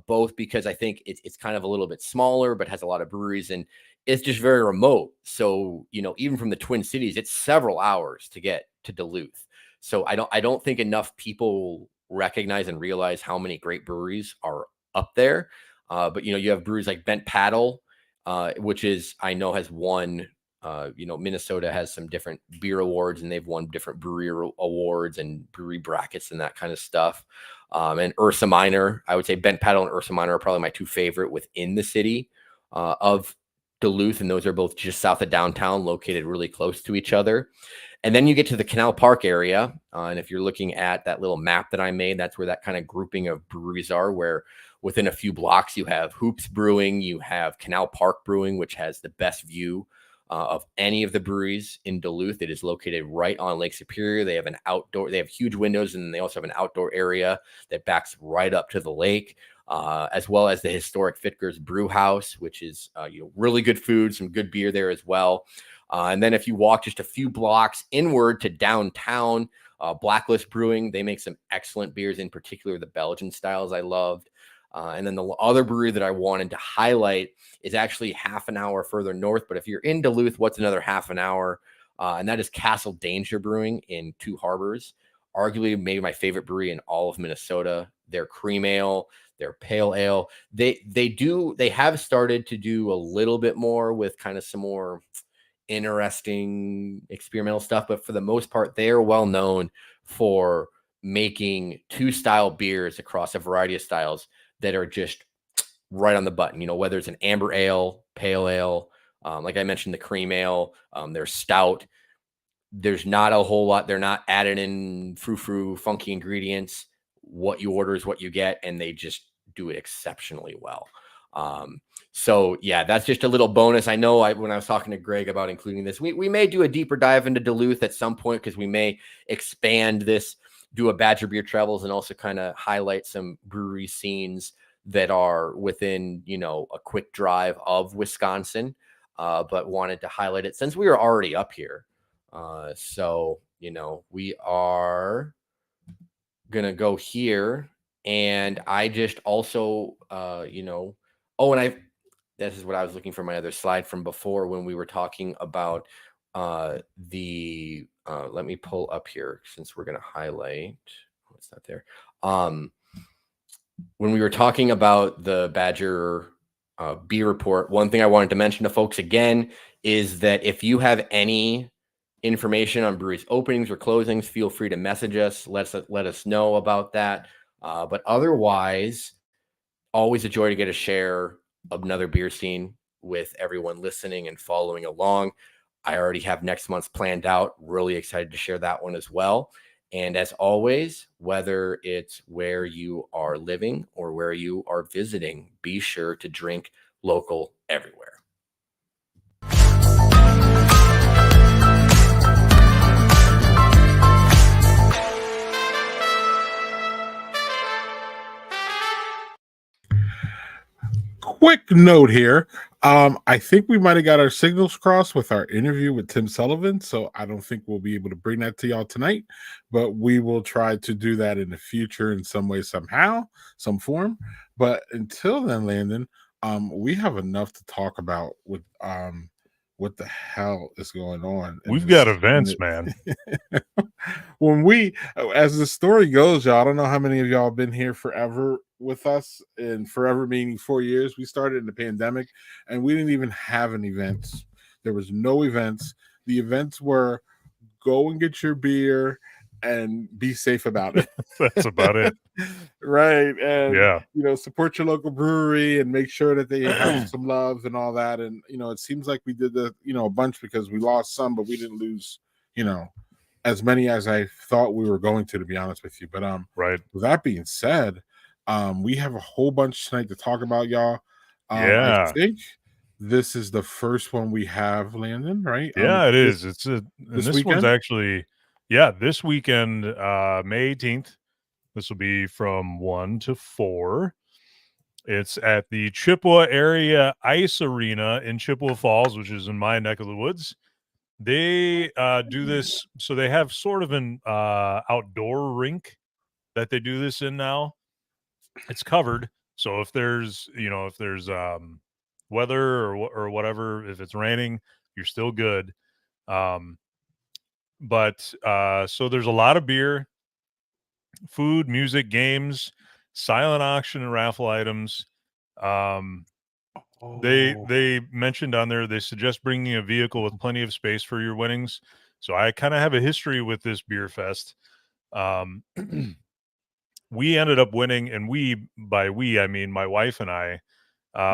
Both because I think it's kind of a little bit smaller, but has a lot of breweries and it's just very remote. So, even from the Twin Cities, it's several hours to get to Duluth. So I don't think enough people recognize and realize how many great breweries are up there. But, you have breweries like Bent Paddle, which I know has won, Minnesota has some different beer awards and they've won different brewery awards and brewery brackets and that kind of stuff. And Ursa Minor, I would say Bent Paddle and Ursa Minor are probably my two favorite within the city of Duluth. And those are both just south of downtown, located really close to each other. And then you get to the Canal Park area. And if you're looking at that little map that I made, that's where that kind of grouping of breweries are, where within a few blocks, you have Hoops Brewing, you have Canal Park Brewing, which has the best view of any of the breweries in Duluth. It is located right on Lake Superior. They have huge windows, and they also have an outdoor area that backs right up to the lake, as well as the historic Fitger's Brew House, which is really good food, some good beer there as well. And then if you walk just a few blocks inward to downtown, Blacklist Brewing, they make some excellent beers, in particular the Belgian styles I loved. And then the other brewery that I wanted to highlight is actually half an hour further north. But if you're in Duluth, what's another half an hour? And that is Castle Danger Brewing in Two Harbors. Arguably maybe my favorite brewery in all of Minnesota. Their cream ale, their pale ale. They have started to do a little bit more with kind of some more interesting experimental stuff. But for the most part, they are well known for making 2-style beers across a variety of styles that are just right on the button. Whether it's an amber ale, pale ale, like I mentioned, the cream ale, their stout. There's not a whole lot. They're not adding in frou-frou, funky ingredients. What you order is what you get, and they just do it exceptionally well. So yeah, that's just a little bonus. I know when I was talking to Greg about including this, we may do a deeper dive into Duluth at some point, because we may expand this, do a Badger Beer Travels, and also kind of highlight some brewery scenes that are within, a quick drive of Wisconsin, but wanted to highlight it since we are already up here. So, we are going to go here, and I just also, this is what I was looking for, my other slide from before when we were talking about, let me pull up here since we're going to highlight what's not there. When we were talking about the Badger beer report, one thing I wanted to mention to folks again is that if you have any information on breweries openings or closings, feel free to message us. Let us know about that. But otherwise, always a joy to get a share of another beer scene with everyone listening and following along. I already have next month's planned out. Really excited to share that one as well. And as always, whether it's where you are living or where you are visiting, be sure to drink local everywhere. Quick note here. I think we might have got our signals crossed with our interview with Tim Sullivan, so I don't think we'll be able to bring that to y'all tonight, but we will try to do that in the future in some way, somehow, some form. But until then, Landon, we have enough to talk about with what the hell is going on. We've got events, man. When as the story goes, y'all, I don't know how many of y'all have been here forever with us, and forever meaning 4 years. We started in the pandemic, and we didn't even have an events. There was no events. The events were go and get your beer and be safe about it. That's about it. Right. And yeah, support your local brewery and make sure that they have some love and all that. And it seems like we did a bunch, because we lost some, but we didn't lose as many as I thought we were going to be honest with you. But right. With that being said, we have a whole bunch tonight to talk about, y'all. Yeah, I think this is the first one we have, Landon, right? Yeah, it is. This weekend? One's actually, this weekend, May 18th. This will be from 1 to 4. It's at the Chippewa Area Ice Arena in Chippewa Falls, which is in my neck of the woods. They do this, so they have sort of an outdoor rink that they do this in now. It's covered, so if there's weather or whatever, if it's raining, you're still good. But so there's a lot of beer, food, music, games, silent auction, and raffle items. They mentioned on there, they suggest bringing a vehicle with plenty of space for your winnings. So I kind of have a history with this beer fest. We ended up winning, and by we I mean my wife and I.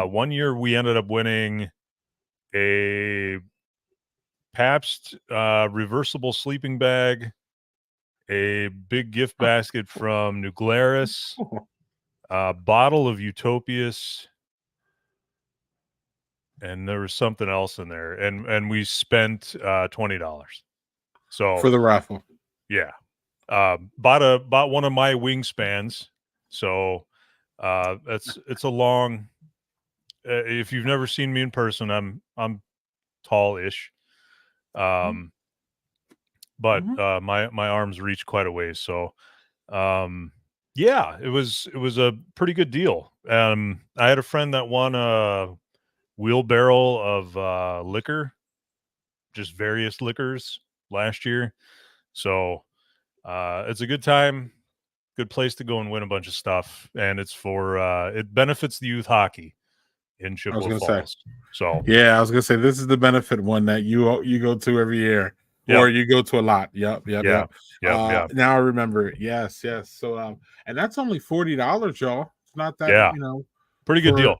One year we ended up winning a Pabst reversible sleeping bag, a big gift basket from New Glarus, a bottle of Utopias, and there was something else in there, and we spent $20. So for the raffle, yeah, bought one of my Wingspans. So it's a long. If you've never seen me in person, I'm tall-ish, but my arms reach quite a ways. So yeah, it was a pretty good deal. I had a friend that won a wheelbarrow of liquor, just various liquors, last year. So it's a good time, good place to go and win a bunch of stuff, and it's for it benefits the youth hockey in Chippewa Falls. So yeah, I was gonna say this is the benefit one that you go to every year, or you go to a lot. Yep. Now I remember it. Yes. So and that's only $40, y'all. It's not that Pretty good deal.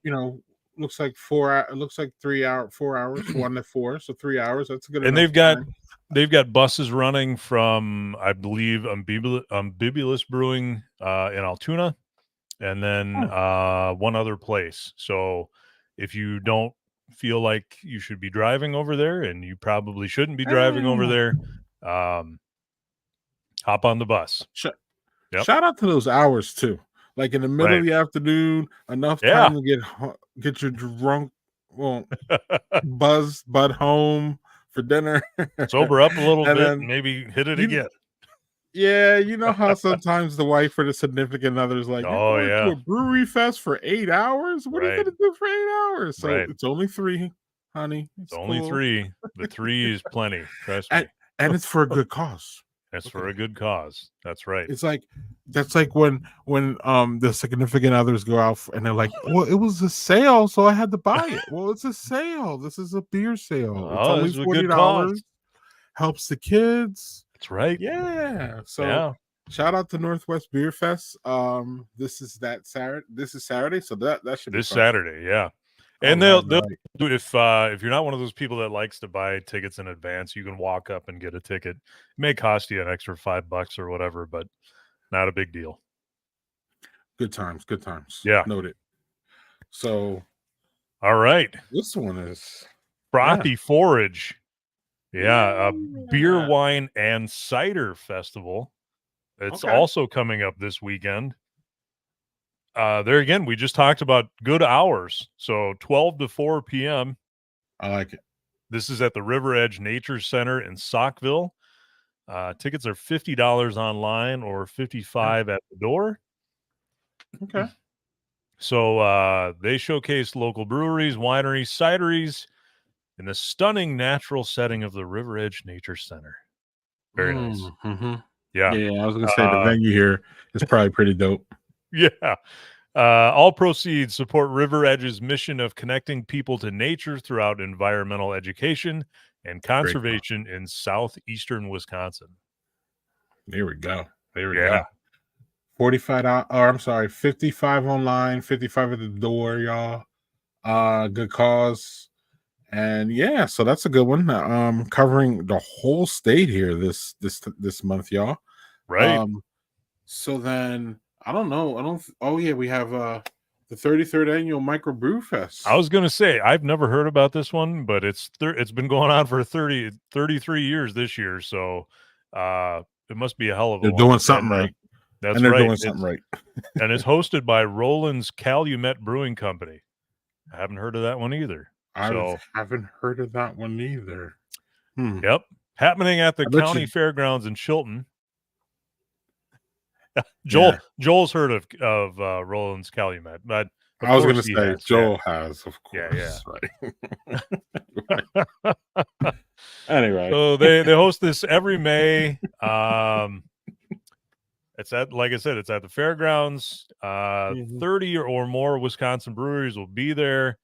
Looks like 4 hours. It looks like 4 hours, 1 to 4, so 3 hours. That's a good. And enough time. they've got buses running from, I believe, Ambibulous Brewing in Altoona, and then one other place. So if you don't feel like you should be driving over there, and you probably shouldn't be driving over there, hop on the bus. Shout out to those hours too. Like in the middle of the afternoon, enough time to get your drunk, bud home for dinner, sober up a little bit, and maybe hit it again. Yeah, you know how sometimes the wife or the significant other is like, "Oh yeah, to a brewery fest for 8 hours. What are you gonna do for 8 hours?" So it's only 3, honey. It's only 3. The 3 is plenty. Trust me. And it's for a good cause. That's for a good cause. That's right. It's like when the significant others go out and they're like, "Well, it was a sale, so I had to buy it." Well, it's a sale. This is a beer sale. It's only $40. Helps the kids. That's right. Yeah. So shout out to Northwest Beer Fest. This is Saturday. This is Saturday, so that should be this fun. Saturday. Yeah. And they'll do, if you're not one of those people that likes to buy tickets in advance, you can walk up and get a ticket. It may cost you an extra $5 or whatever, but not a big deal. Good times. Yeah. Noted. So, all right. This one is Frothy Forage. Yeah, beer, wine, and cider festival. It's also coming up this weekend. There again, we just talked about good hours. So 12 to 4 p.m. I like it. This is at the River Edge Nature Center in Saukville. Tickets are $50 online or $55 at the door. Okay. So they showcase local breweries, wineries, cideries in the stunning natural setting of the River Edge Nature Center. Very nice. Mm-hmm. Yeah. Yeah, I was going to say the venue here is probably pretty dope. Yeah. All proceeds support River Edge's mission of connecting people to nature throughout environmental education and conservation in southeastern Wisconsin. There we go. Go. $55 online, $55 at the door, y'all. Good cause. And so that's a good one. Covering the whole state here this month, y'all. Right. So then I don't know. We have the 33rd annual Micro Brew Fest. I was gonna say I've never heard about this one, but it's been going on for 33 years this year. So it must be a hell of a They're doing something right. That's right. Doing something right. And it's hosted by Roland's Calumet Brewing Company. I haven't heard of that one either. I haven't heard of that one either. Yep. Happening at the county fairgrounds in Chilton. Joel's heard of Roland's Calumet, but I was going to say Joel has, of course. Yeah. Right. Anyway, so they host this every May. It's at, like I said, it's at the fairgrounds. 30 or more Wisconsin breweries will be there,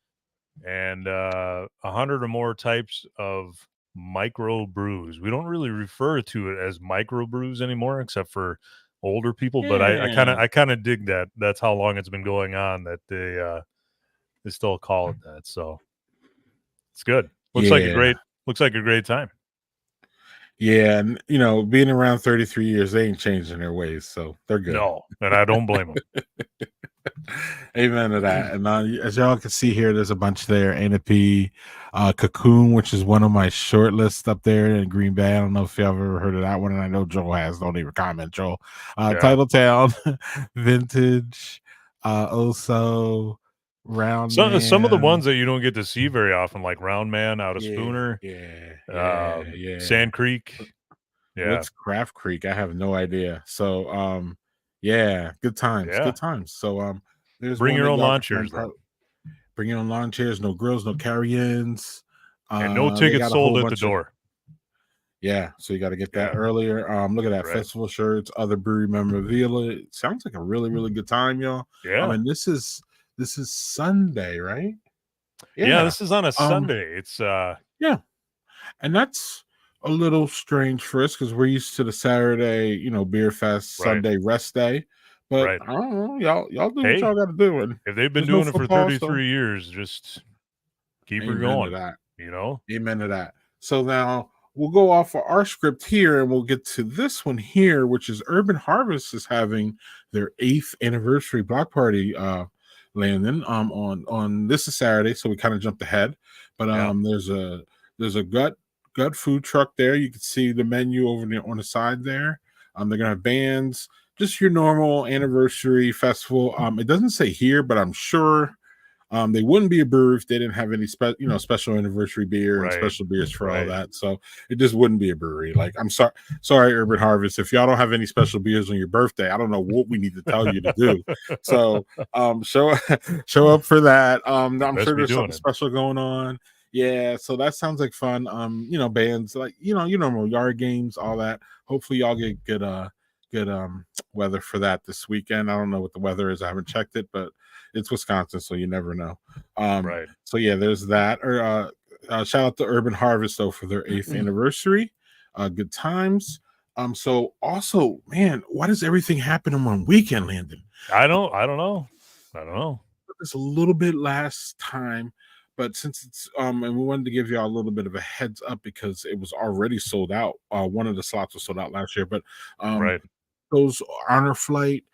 and 100 or more types of micro brews. We don't really refer to it as micro brews anymore, except for older people. But I kind of dig that. That's how long it's been going on that they still call it that. So it's good. Looks like a great time. Yeah, and being around 33 years, they ain't changing their ways, so they're good. No, and I don't blame them. Amen to that. And as y'all can see here, there's a bunch there. A&P, Cocoon, which is one of my short lists up there in Green Bay. I don't know if y'all have ever heard of that one, and I know Joel has. Don't even comment, Joel. Titletown, Vintage, also Round Man. Some of the ones that you don't get to see very often, like Round Man out of Spooner, Sand Creek. Yeah, what's Craft Creek? I have no idea. So, good times. Yeah. Good times. So, there's bring your own lawn chairs. Bring your own lawn chairs. No grills, no carry-ins, and no tickets sold at the door. Yeah, so you got to get that earlier. Look at that, festival shirts, other brewery memorabilia. It sounds like a really, really good time, y'all. Yeah, I mean, this is Sunday, right? Yeah, this is on a Sunday. It's and that's a little strange for us because we're used to the Saturday, beer fest, Sunday rest day. But Right. I don't know, y'all do what Hey, y'all got to do. And if they've been there's no doing it for football, so 33 years, just keep her amen to going. that. You know. Amen to that. So now we'll go off of our script here and we'll get to this one here, which is Urban Harvest is having their 8th anniversary block party, Landon. On this is Saturday, so we kind of jumped ahead. But there's a gut food truck there. You can see the menu over there on the side there. They're gonna have bands, just your normal anniversary festival. It doesn't say here, but I'm sure they wouldn't be a brewery if they didn't have any special anniversary beer and Right. special beers for all Right. that. So it just wouldn't be a brewery. Like, I'm sorry, Urban Harvest. If y'all don't have any special beers on your birthday, I don't know what we need to tell you to do. So show up for that. I'm Best sure be there's doing something it. special going on. Yeah, so that sounds like fun. Bands like your normal yard games, all that. Hopefully y'all get good weather for that this weekend. I don't know what the weather is. I haven't checked it, but it's Wisconsin, so you never know. Right. So yeah, there's that. Or shout out to Urban Harvest though for their 8th anniversary. Good times. So also, man, why does everything happen in one weekend, Landon? I don't know. It's a little bit last time, but since it's and we wanted to give y'all a little bit of a heads up because it was already sold out. One of the slots was sold out last year, but Right. those Honor Flight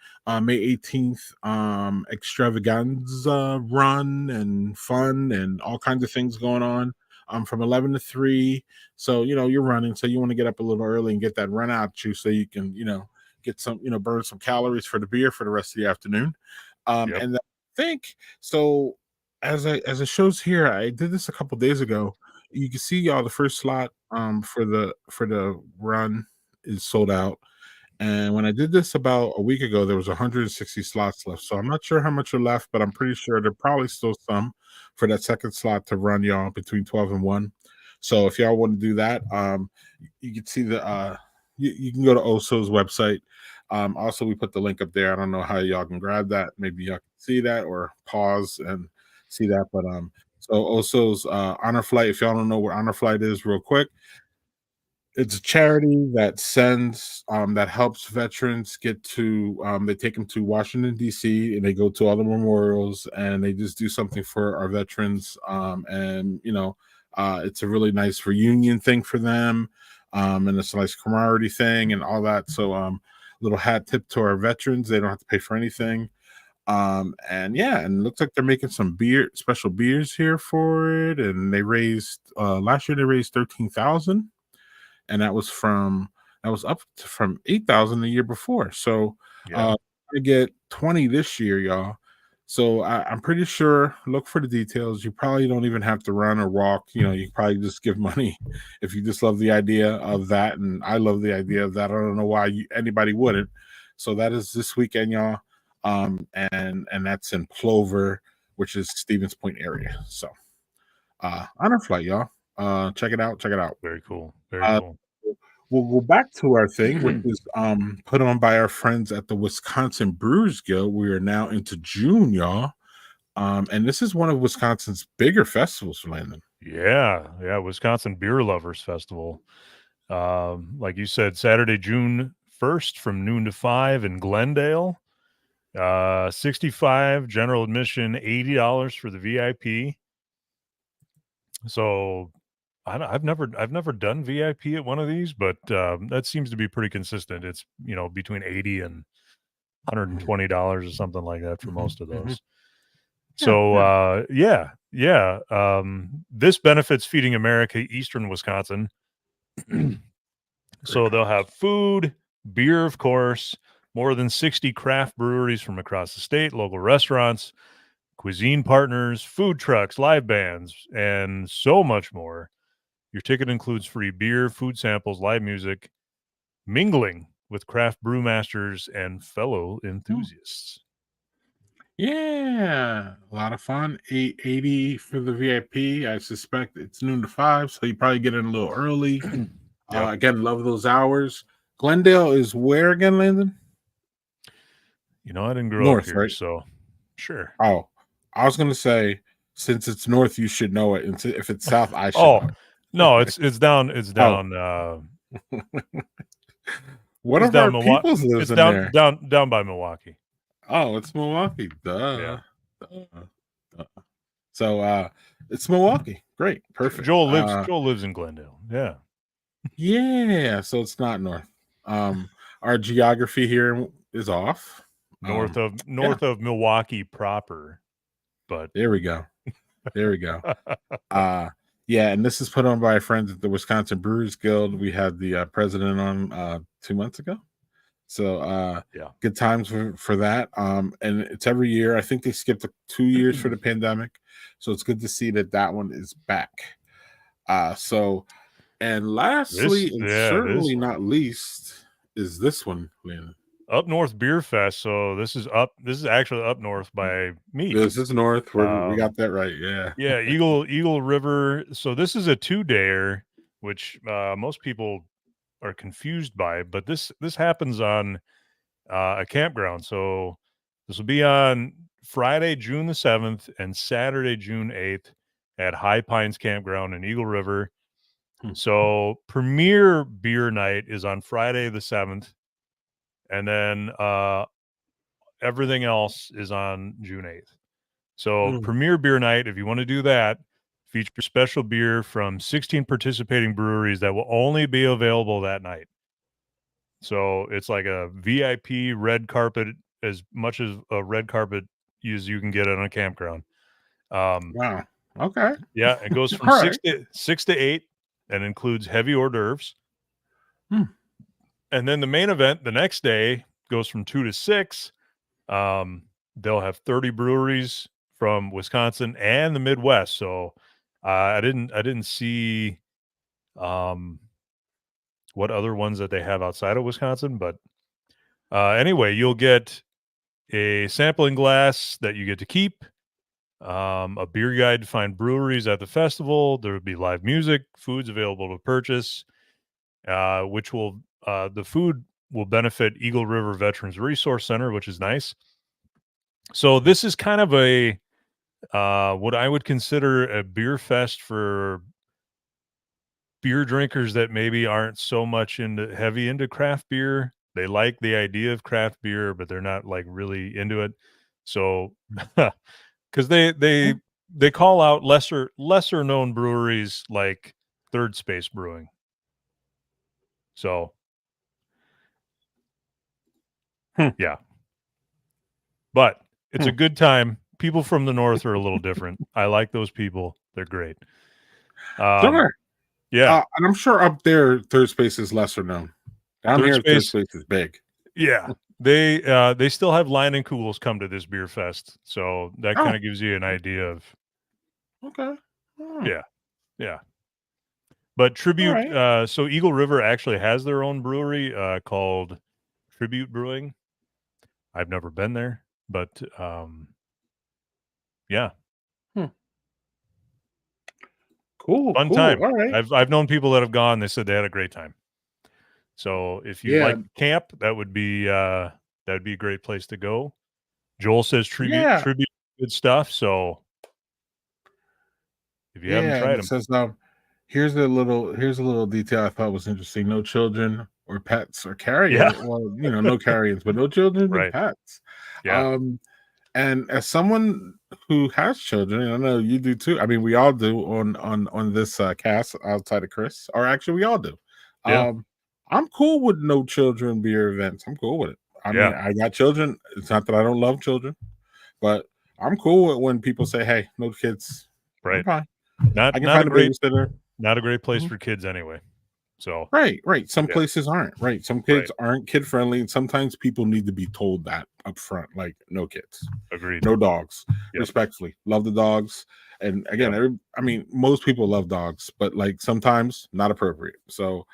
May 18th extravaganza run and fun and all kinds of things going on from 11 to 3. So you're running, so you want to get up a little early and get that run out you so you can get some burn some calories for the beer for the rest of the afternoon. Yep. And I think so as it shows here, I did this a couple days ago. You can see y'all the first slot for the run is sold out. And when I did this about a week ago, there was 160 slots left. So I'm not sure how much are left, but I'm pretty sure there probably still some for that second slot to run y'all between 12 and 1. So if y'all want to do that, you can see the you can go to Oso's website. Also, we put the link up there. I don't know how y'all can grab that. Maybe y'all can see that or pause and see that. But so Oso's Honor Flight. If y'all don't know what Honor Flight is, real quick, it's a charity that sends that helps veterans get to they take them to Washington D.C. and they go to all the memorials and they just do something for our veterans and it's a really nice reunion thing for them and it's a nice camaraderie thing and all that. So little hat tip to our veterans, they don't have to pay for anything. And it looks like they're making some special beers here for it, and they raised last year they raised 13,000, and that was up from 8,000 the year before. So I get 20 this year, y'all. So I'm pretty sure. Look for the details. You probably don't even have to run or walk. You can probably just give money if you just love the idea of that, and I love the idea of that. I don't know why anybody wouldn't. So that is this weekend, y'all. And that's in Plover, which is Stevens Point area. So Honor Flight, y'all. Check it out. Very cool. We'll go back to our thing, which is put on by our friends at the Wisconsin Brewers Guild. We are now into June, y'all. And this is one of Wisconsin's bigger festivals, Landon. Yeah. Wisconsin Beer Lovers Festival. Like you said, Saturday, June 1st from noon to 5 in Glendale. 65 general admission, $80 for the VIP. So I've never done VIP at one of these, but that seems to be pretty consistent. It's between $80 and $120 or something like that for most of those. So this benefits Feeding America Eastern Wisconsin. So they'll have food, beer, of course, more than 60 craft breweries from across the state, local restaurants, cuisine partners, food trucks, live bands, and so much more. Your ticket includes free beer, food samples, live music, mingling with craft brewmasters and fellow enthusiasts. Yeah, a lot of fun. 880 for the VIP. I suspect it's noon to 5, so you probably get in a little early. Again, love those hours. Glendale is where again, Landon? I didn't grow North, up here, right? so sure. Oh, I was gonna say, since it's north, you should know it. And if it's south, I should know. No, it's down. It's down. One of our peoples lives it's in down, there. down by Milwaukee. Oh, it's Milwaukee. Duh. Yeah. Duh. So it's Milwaukee. Great. Perfect. Joel lives in Glendale. Yeah. Yeah, so it's not north. Our geography here is off. North Yeah, of Milwaukee proper. But there we go. There we go. Yeah, and this is put on by our friends at the Wisconsin Brewers Guild. We had the president on 2 months ago. So yeah. good times for that. And it's every year. I think they skipped 2 years for the pandemic. So it's good to see that one is back. And lastly, and certainly not least, is this one, Landon. Up North Beer Fest. So this is actually up north by me. This is north. We got that right. Yeah. Yeah, Eagle River. So this is a 2-dayer, which most people are confused by, but this happens on a campground. So this will be on Friday, June the 7th and Saturday, June 8th at High Pines Campground in Eagle River. So premier beer night is on Friday the 7th, and then everything else is on June 8th. So premier beer night, if you want to do that, feature special beer from 16 participating breweries that will only be available that night. So it's like a VIP red carpet, as much as a red carpet as you can get on a campground. Wow. Okay. Yeah, it goes from 6 to 8 and includes heavy hors d'oeuvres. And then the main event the next day goes from 2 to 6. They'll have 30 breweries from Wisconsin and the Midwest. So I didn't see what other ones that they have outside of Wisconsin, but anyway, you'll get a sampling glass that you get to keep, a beer guide to find breweries at the festival. There will be live music, foods available to purchase, which will the food will benefit Eagle River Veterans Resource Center, which is nice. So this is kind of a what I would consider a beer fest for beer drinkers that maybe aren't so much heavy into craft beer. They like the idea of craft beer, but they're not like really into it. So because they call out lesser known breweries like Third Space Brewing. So yeah. But it's a good time. People from the north are a little different. I like those people. They're great. Sure. Yeah. And I'm sure up there, Third Space is lesser known. Down here, Third Space is big. Yeah. They still have Line and Cools come to this beer fest. So that kind of gives you an idea of. Okay. Yeah. Yeah. But Tribute, so Eagle River actually has their own brewery called Tribute Brewing. I've never been there, but yeah. Cool. Fun time. All right. I've known people that have gone. They said they had a great time. So if you like camp, that would be a great place to go. Joel says tribute good stuff. So if you haven't tried them, says here's a little detail I thought was interesting. No children or pets or carrions. Yeah. Well, no carrions, but no children or pets. Yeah. And as someone who has children, and I know you do too. I mean, we all do on this cast outside of Chris, or actually we all do. Yeah. I'm cool with no children beer events. I'm cool with it. I mean, I got children. It's not that I don't love children, but I'm cool with when people say, "Hey, no kids." Right. Fine. Not a great place for kids anyway. So right. Some places aren't right. Some kids aren't kid friendly, and sometimes people need to be told that up front, like no kids, agreed, no dogs. Respectfully, love the dogs, and again, I mean, most people love dogs, but like sometimes not appropriate. So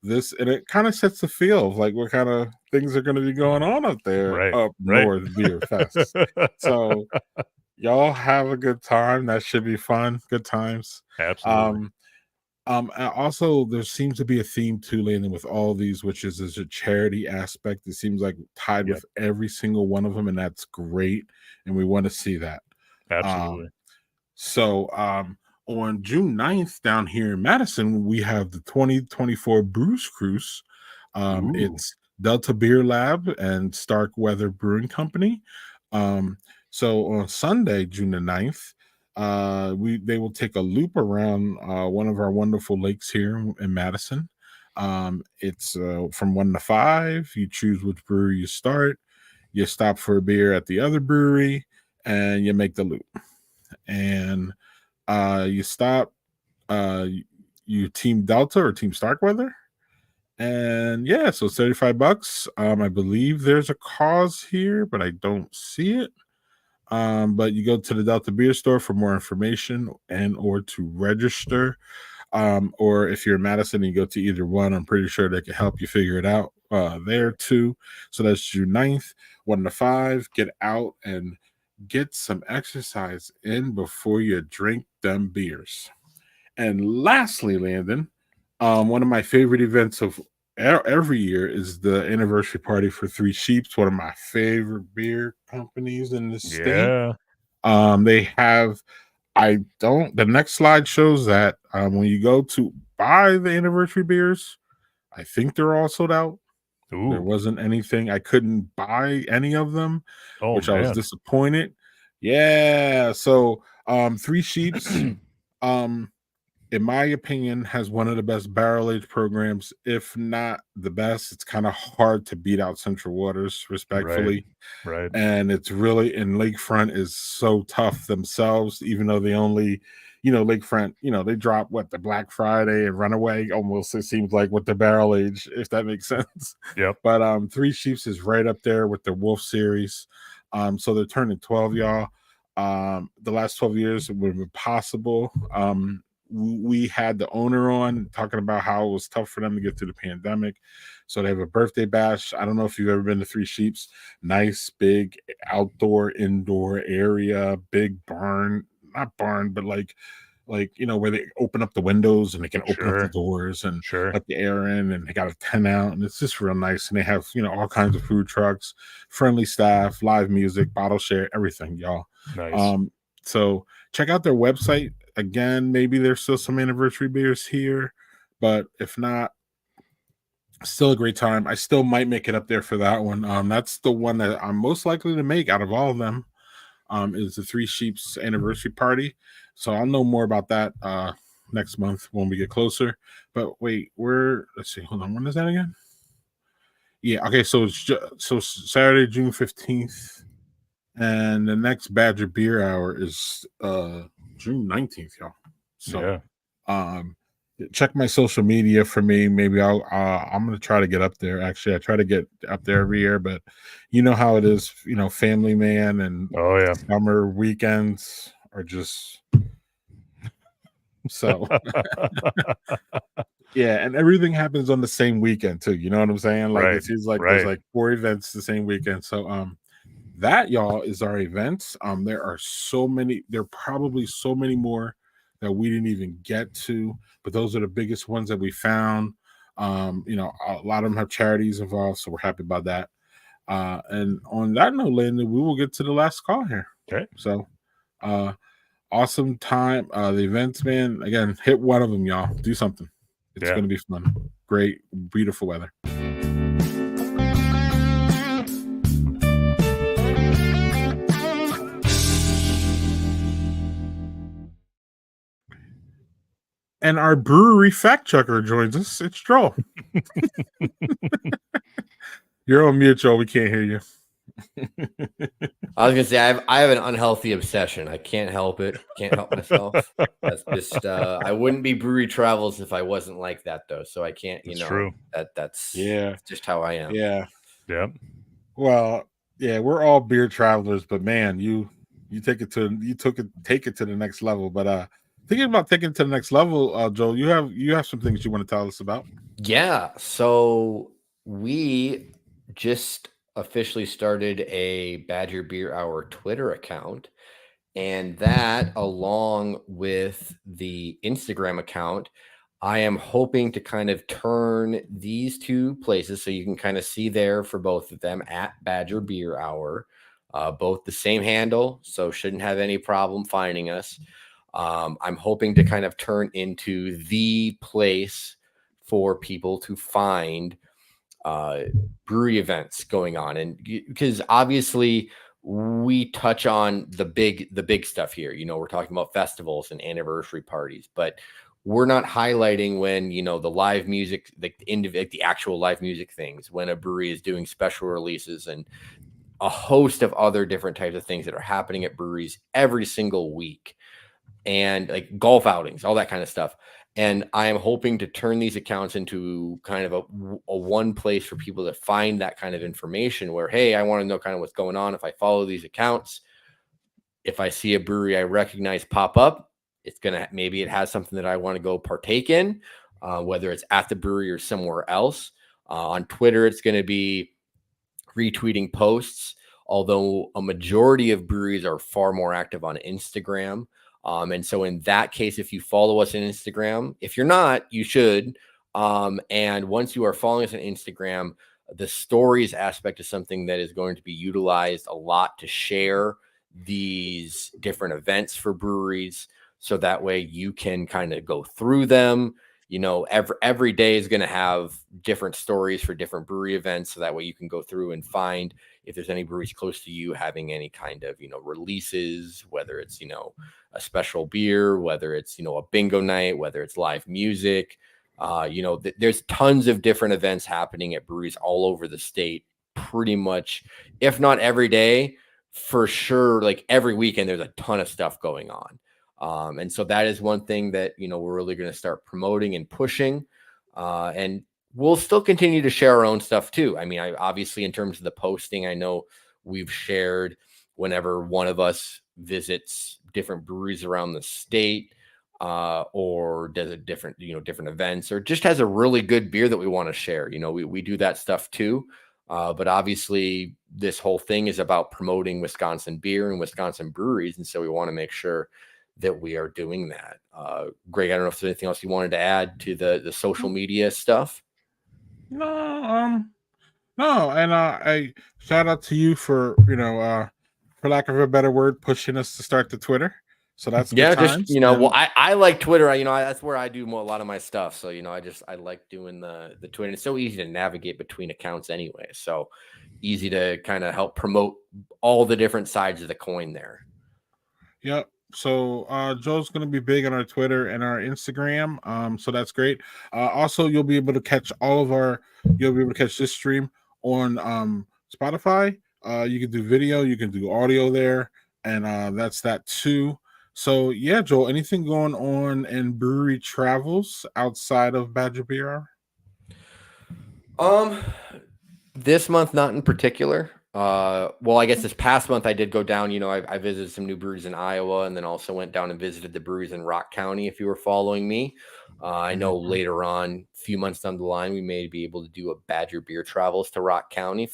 it kind of sets the feel of like what kind of things are going to be going on up there up north beer fest. So y'all have a good time. That should be fun. Good times. Absolutely. Also, there seems to be a theme too, Landon, with all these, which is a charity aspect. It seems like tied with every single one of them, and that's great. And we want to see that. Absolutely. On June 9th down here in Madison, we have the 2024 Brews Cruise. It's Delta Beer Lab and Starkweather Brewing Company. So on Sunday, June the 9th, they will take a loop around one of our wonderful lakes here in Madison. It's from 1 to 5. You choose which brewery you start. You stop for a beer at the other brewery, and you make the loop. And you stop. You Team Delta or Team Starkweather. And yeah, so $35. I believe there's a cause here, but I don't see it. But you go to the Delta Beer Store for more information and or to register. Or if you're in Madison and you go to either one, I'm pretty sure they can help you figure it out there too. So that's June 9th, 1 to 5. Get out and get some exercise in before you drink them beers. And lastly, Landon, one of my favorite events of every year is the anniversary party for Three Sheeps, one of my favorite beer companies in the state. They have, the next slide shows that when you go to buy the anniversary beers, I think they're all sold out. Ooh. There wasn't anything. I couldn't buy any of them, which man. I was disappointed. Yeah. So Three Sheeps, in my opinion, has one of the best barrel age programs, if not the best. It's kind of hard to beat out Central Waters, respectfully. Right. And it's really, and Lakefront is so tough themselves, even though they only, Lakefront, they drop the Black Friday and Runaway almost, it seems like, with the barrel age, if that makes sense. Yep. But Three Sheeps is right up there with the Wolf series. So they're turning 12, y'all. The last 12 years it would have been possible. We had the owner on talking about how it was tough for them to get through the pandemic. So they have a birthday bash. I don't know if you've ever been to Three Sheeps. Nice, big outdoor, indoor area, big barn, not barn, but like where they open up the windows and they can open up the doors and let the air in, and they got a tent out, and it's just real nice. And they have, all kinds of food trucks, friendly staff, live music, bottle share, everything, y'all. Nice. So check out their website. Again, maybe there's still some anniversary beers here, but if not, still a great time. I still might make it up there for that one. That's the one that I'm most likely to make out of all of them. Is the Three Sheeps anniversary party. So I'll know more about that next month when we get closer. But wait, let's see, hold on. When is that again? Yeah, okay, so it's Saturday, June 15th. And the next Badger Beer Hour is June 19th, y'all. So check my social media for me. Maybe I'm gonna try to get up there. Actually, I try to get up there every year, but you know how it is, family man, and summer weekends are just so yeah, and everything happens on the same weekend too. You know what I'm saying? Like it seems like there's like 4 events the same weekend. So that, y'all, is our events. There are probably so many more that we didn't even get to, but those are the biggest ones that we found. A lot of them have charities involved, so we're happy about that. And on that note, Landon, we will get to the last call here. Okay. So awesome time. The events, man, again, hit one of them, y'all. Do something. It's going to be fun. Great, beautiful weather. And our brewery fact checker joins us. It's Joel. You're on mute, Joel. We can't hear you. I was gonna say I have an unhealthy obsession. I can't help it. Can't help myself. That's just I wouldn't be Brewery Travels if I wasn't like that, though. So I can't. True. That's just how I am. Yeah. Well, we're all beer travelers, but man, you take it to the next level. But thinking about taking it to the next level, Joel, you have some things you want to tell us about. Yeah. So we just officially started a Badger Beer Hour Twitter account, and that, along with the Instagram account, I am hoping to kind of turn these two places so you can kind of see there for both of them at Badger Beer Hour, both the same handle, so shouldn't have any problem finding us. I'm hoping to kind of turn into the place for people to find brewery events going on, and because obviously we touch on the big stuff here. We're talking about festivals and anniversary parties, but we're not highlighting when the live music, like the actual live music things, when a brewery is doing special releases and a host of other different types of things that are happening at breweries every single week, and like golf outings, all that kind of stuff. And I am hoping to turn these accounts into kind of a one place for people to find that kind of information where, hey, I want to know kind of what's going on. If I follow these accounts, if I see a brewery I recognize pop up, maybe it has something that I want to go partake in, whether it's at the brewery or somewhere else. On Twitter, it's going to be retweeting posts, although a majority of breweries are far more active on Instagram. And so in that case, if you follow us on Instagram, if you're not, you should. And once you are following us on Instagram, the stories aspect is something that is going to be utilized a lot to share these different events for breweries. So that way you can kind of go through them. Every day is going to have different stories for different brewery events. So that way you can go through and find if there's any breweries close to you having any kind of, releases, whether it's, a special beer, whether it's, a bingo night, whether it's live music. There's tons of different events happening at breweries all over the state, pretty much, if not every day, for sure. Like every weekend, there's a ton of stuff going on. And so that is one thing that, we're really going to start promoting and pushing. And we'll still continue to share our own stuff too. I mean, obviously in terms of the posting, I know we've shared whenever one of us visits different breweries around the state, or does a different events, or just has a really good beer that we want to share. We do that stuff too. But obviously this whole thing is about promoting Wisconsin beer and Wisconsin breweries. And so we want to make sure that we are doing that. Greg, I don't know if there's anything else you wanted to add to the social media stuff. No. And I shout out to you for lack of a better word, pushing us to start the Twitter. So that's just well, I like Twitter. That's where I do a lot of my stuff. So I like doing the Twitter. It's so easy to navigate between accounts anyway. So easy to kind of help promote all the different sides of the coin there. Yep. So Joe's going to be big on our Twitter and our Instagram. So that's great. Also, you'll be able to catch this stream on Spotify. You can do video, you can do audio there, and that's that too. So yeah, Joel, anything going on in brewery travels outside of Badger Beer Hour? This month, not in particular. Well, I guess this past month I did go down. I visited some new breweries in Iowa, and then also went down and visited the breweries in Rock County. If you were following me, I know later on, a few months down the line, we may be able to do a Badger Beer travels to Rock County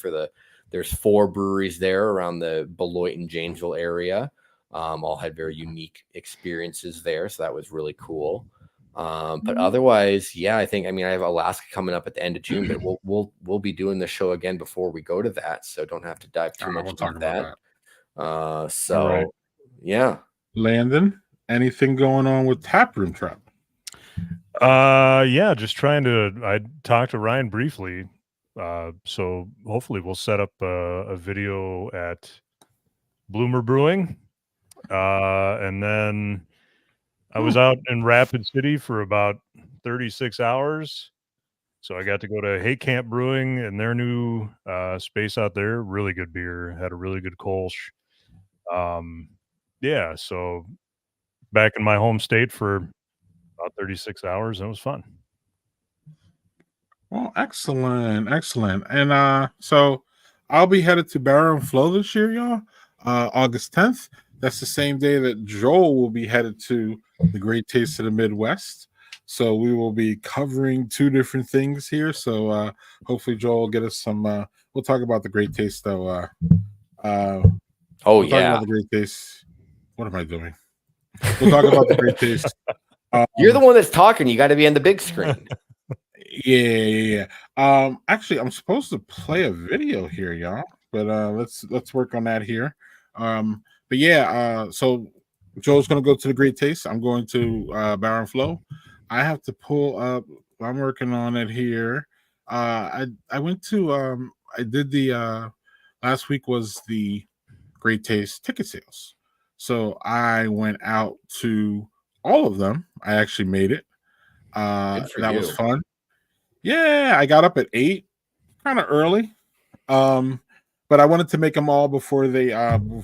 there's 4 breweries there around the Beloit and Janesville area. All had very unique experiences there, so that was really cool. But otherwise, yeah, I have Alaska coming up at the end of June, but we'll be doing the show again before we go to that, so don't have to dive too much into that. Right. Yeah. Landon, anything going on with Taproom Trap? Yeah, just I talked to Ryan briefly. So hopefully we'll set up a video at Bloomer Brewing. And then I was out in Rapid City for about 36 hours. So I got to go to Hay Camp Brewing and their new space out there. Really good beer. Had a really good Kolsch. Yeah, so back in my home state for about 36 hours. And it was fun. Well, excellent. And so I'll be headed to Barrow and Flow this year, y'all. August 10th. That's the same day that Joel will be headed to the Great Taste of the Midwest. So we will be covering 2 different things here. So hopefully Joel will get us some. We'll talk about the Great Taste though. Talk about the Great Taste. What am I doing? We'll talk about the Great Taste. You're the one that's talking. You got to be on the big screen. Yeah. Actually, I'm supposed to play a video here, y'all. But let's work on that here. But yeah, so Joe's gonna go to the Great Taste. I'm going to Barrow and Flow. I have to pull up. I'm working on it here. I went to I did the last week was the Great Taste ticket sales. So I went out to all of them. I actually made it. Good for That was you. fun. Yeah, I got up at 8, kind of early. Um, but I wanted to make them all before they all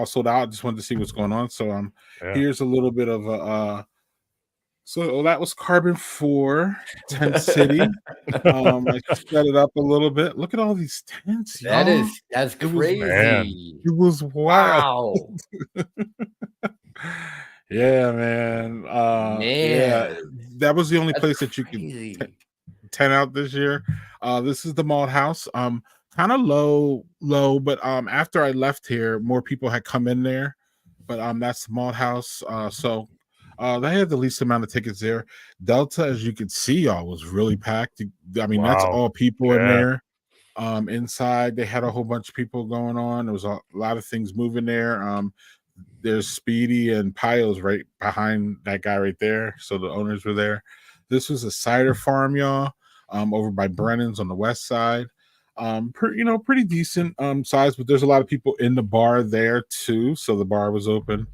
sold out. I just wanted to see what's going on. So Yeah. here's a little bit of a so that was Carbon 4, Tent City. I set it up a little bit. Look at all these tents, y'all. That's It was Man. crazy. it was wild. Wow. Yeah, man. Yeah, Man, that was the only that's place that you could crazy. tent out this year. This is the Malt House. Kind of low, but after I left here, more people had come in there. But that's the Malt House. So they had the least amount of tickets there. Delta, as you could see, y'all was really packed. I mean, that's Wow. all people in Yeah. there. Inside, they had a whole bunch of people going on. There was a lot of things moving there. There's Speedy and Piles right behind that guy right there. So the owners were there. This was a cider farm, y'all, over by Brennan's on the west side. Pretty decent size, but there's a lot of people in the bar there too. So the bar was open.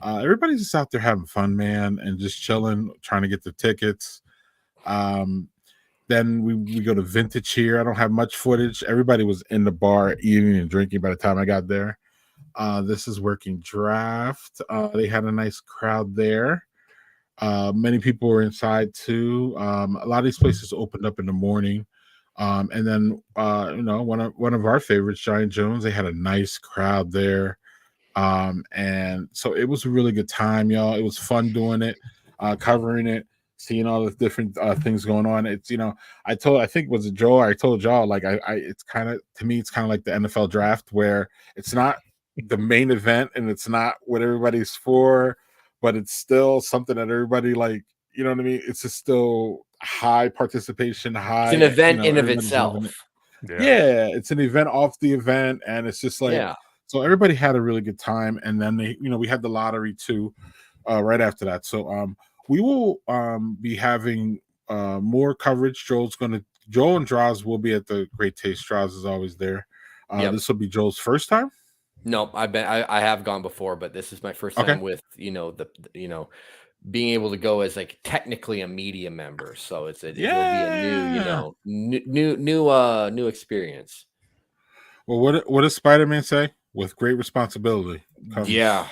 Everybody's just out there having fun, man, and just chilling, trying to get the tickets. Um, then we go to Vintage here. I don't have much footage. Everybody was in the bar eating and drinking by the time I got there. This is Working Draft. They had a nice crowd there. Many people were inside too. A lot of these places opened up in the morning. And then one of our favorites, Giant Jones, they had a nice crowd there. And so it was a really good time, y'all. It was fun doing it, covering it, seeing all the different things going on. It's I think was it Joe? I told y'all like it's kind of to me it's kind of like the NFL draft where it's not the main event and it's not what everybody's for, but it's still something that everybody like. You know what I mean? It's just still high participation, It's an high. event in of Everybody's loving it. itself. Yeah. Yeah, it's an event off the event, and it's just like Yeah. so everybody had a really good time. And then we had the lottery too, right after that. So we will be having more coverage. Joel and Draws will be at the Great Taste. Draws is always there. Yep. This will be Joel's first time. No, I have gone before, but this is my first Okay. time with being able to go as like technically a media member. So it will be a new experience. Well, what does Spider-Man say? With great responsibility comes Yeah.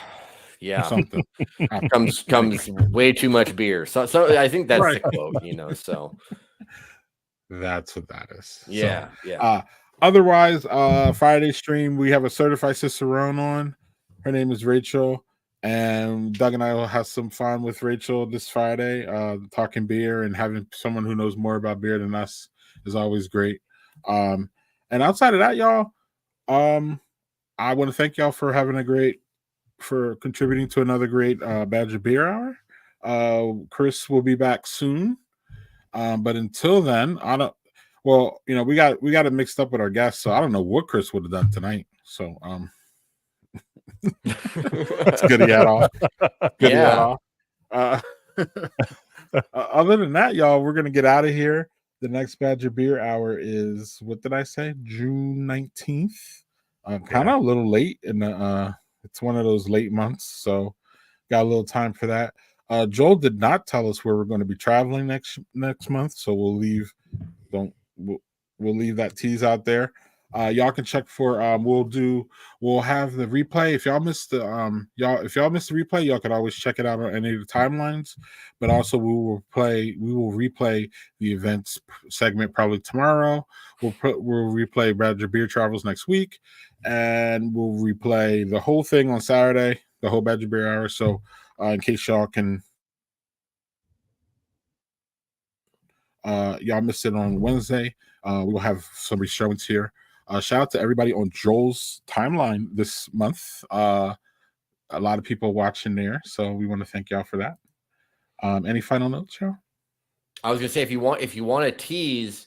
something. comes way too much beer. So I think that's Right. the quote, so That's what that is. yeah. Otherwise, Friday stream, we have a certified Cicerone on. Her name is Rachel. And Doug and I will have some fun with Rachel this Friday, talking beer and having someone who knows more about beer than us is always great. And outside of that, y'all, I want to thank y'all for contributing to another great Badger Beer Hour. Chris will be back soon. But until then, we got it mixed up with our guests, so I don't know what Chris would have done tonight. So that's good he had off. Good he had off. Other than that, y'all, we're gonna get out of here. The next Badger Beer Hour is, what did I say? June 19th. Kind of a little late in the it's one of those late months, so got a little time for that. Joel did not tell us where we're going to be traveling next month, so we'll leave that tease out there. Y'all can check for we'll have the replay. If y'all missed the replay, y'all can always check it out on any of the timelines. But also we will replay the events segment probably tomorrow. We'll replay Badger Beer Travels next week, and we'll replay the whole thing on Saturday, the whole Badger Beer Hour. So in case y'all missed it on Wednesday, we'll have some restraints here. Shout out to everybody on Joel's timeline this month. A lot of people watching there, so we want to thank y'all for that. Any final notes, y'all? I was gonna say if you want to tease,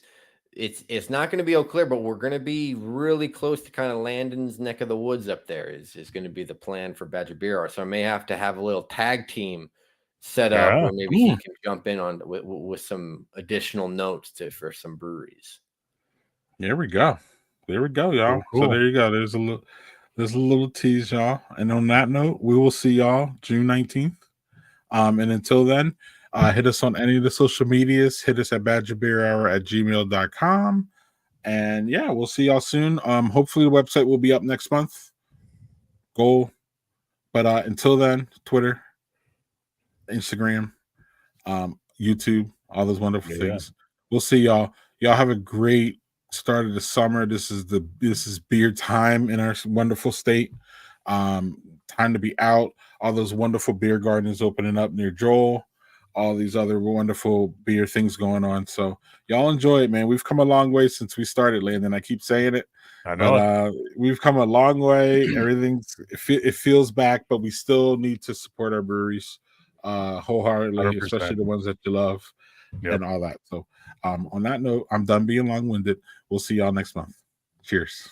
it's not going to be Eau Claire, but we're going to be really close to kind of Landon's neck of the woods up there. Is going to be the plan for Badger Beer Hour. So I may have to have a little tag team set up Yeah. where maybe he can jump in on with some additional notes for some breweries. There we go. There we go, y'all. Cool. So there you go. There's a little tease, y'all. And on that note, we will see y'all June 19th. And until then, hit us on any of the social medias. Hit us at badgerbeerhour@gmail.com. And yeah, we'll see y'all soon. Hopefully the website will be up next month. Goal. But until then, Twitter, Instagram, YouTube, all those wonderful things. We'll see y'all. Y'all have a great start of the summer. This is beer time in our wonderful state. Time to be out. All those wonderful beer gardens opening up near Joel. All these other wonderful beer things going on. So y'all enjoy it, man. We've come a long way since we started, Landon. I keep saying it. I know. But we've come a long way. It feels back, but we still need to support our breweries wholeheartedly, 100%. especially the ones that you love and all that. So on that note, I'm done being long-winded. We'll see y'all next month. Cheers.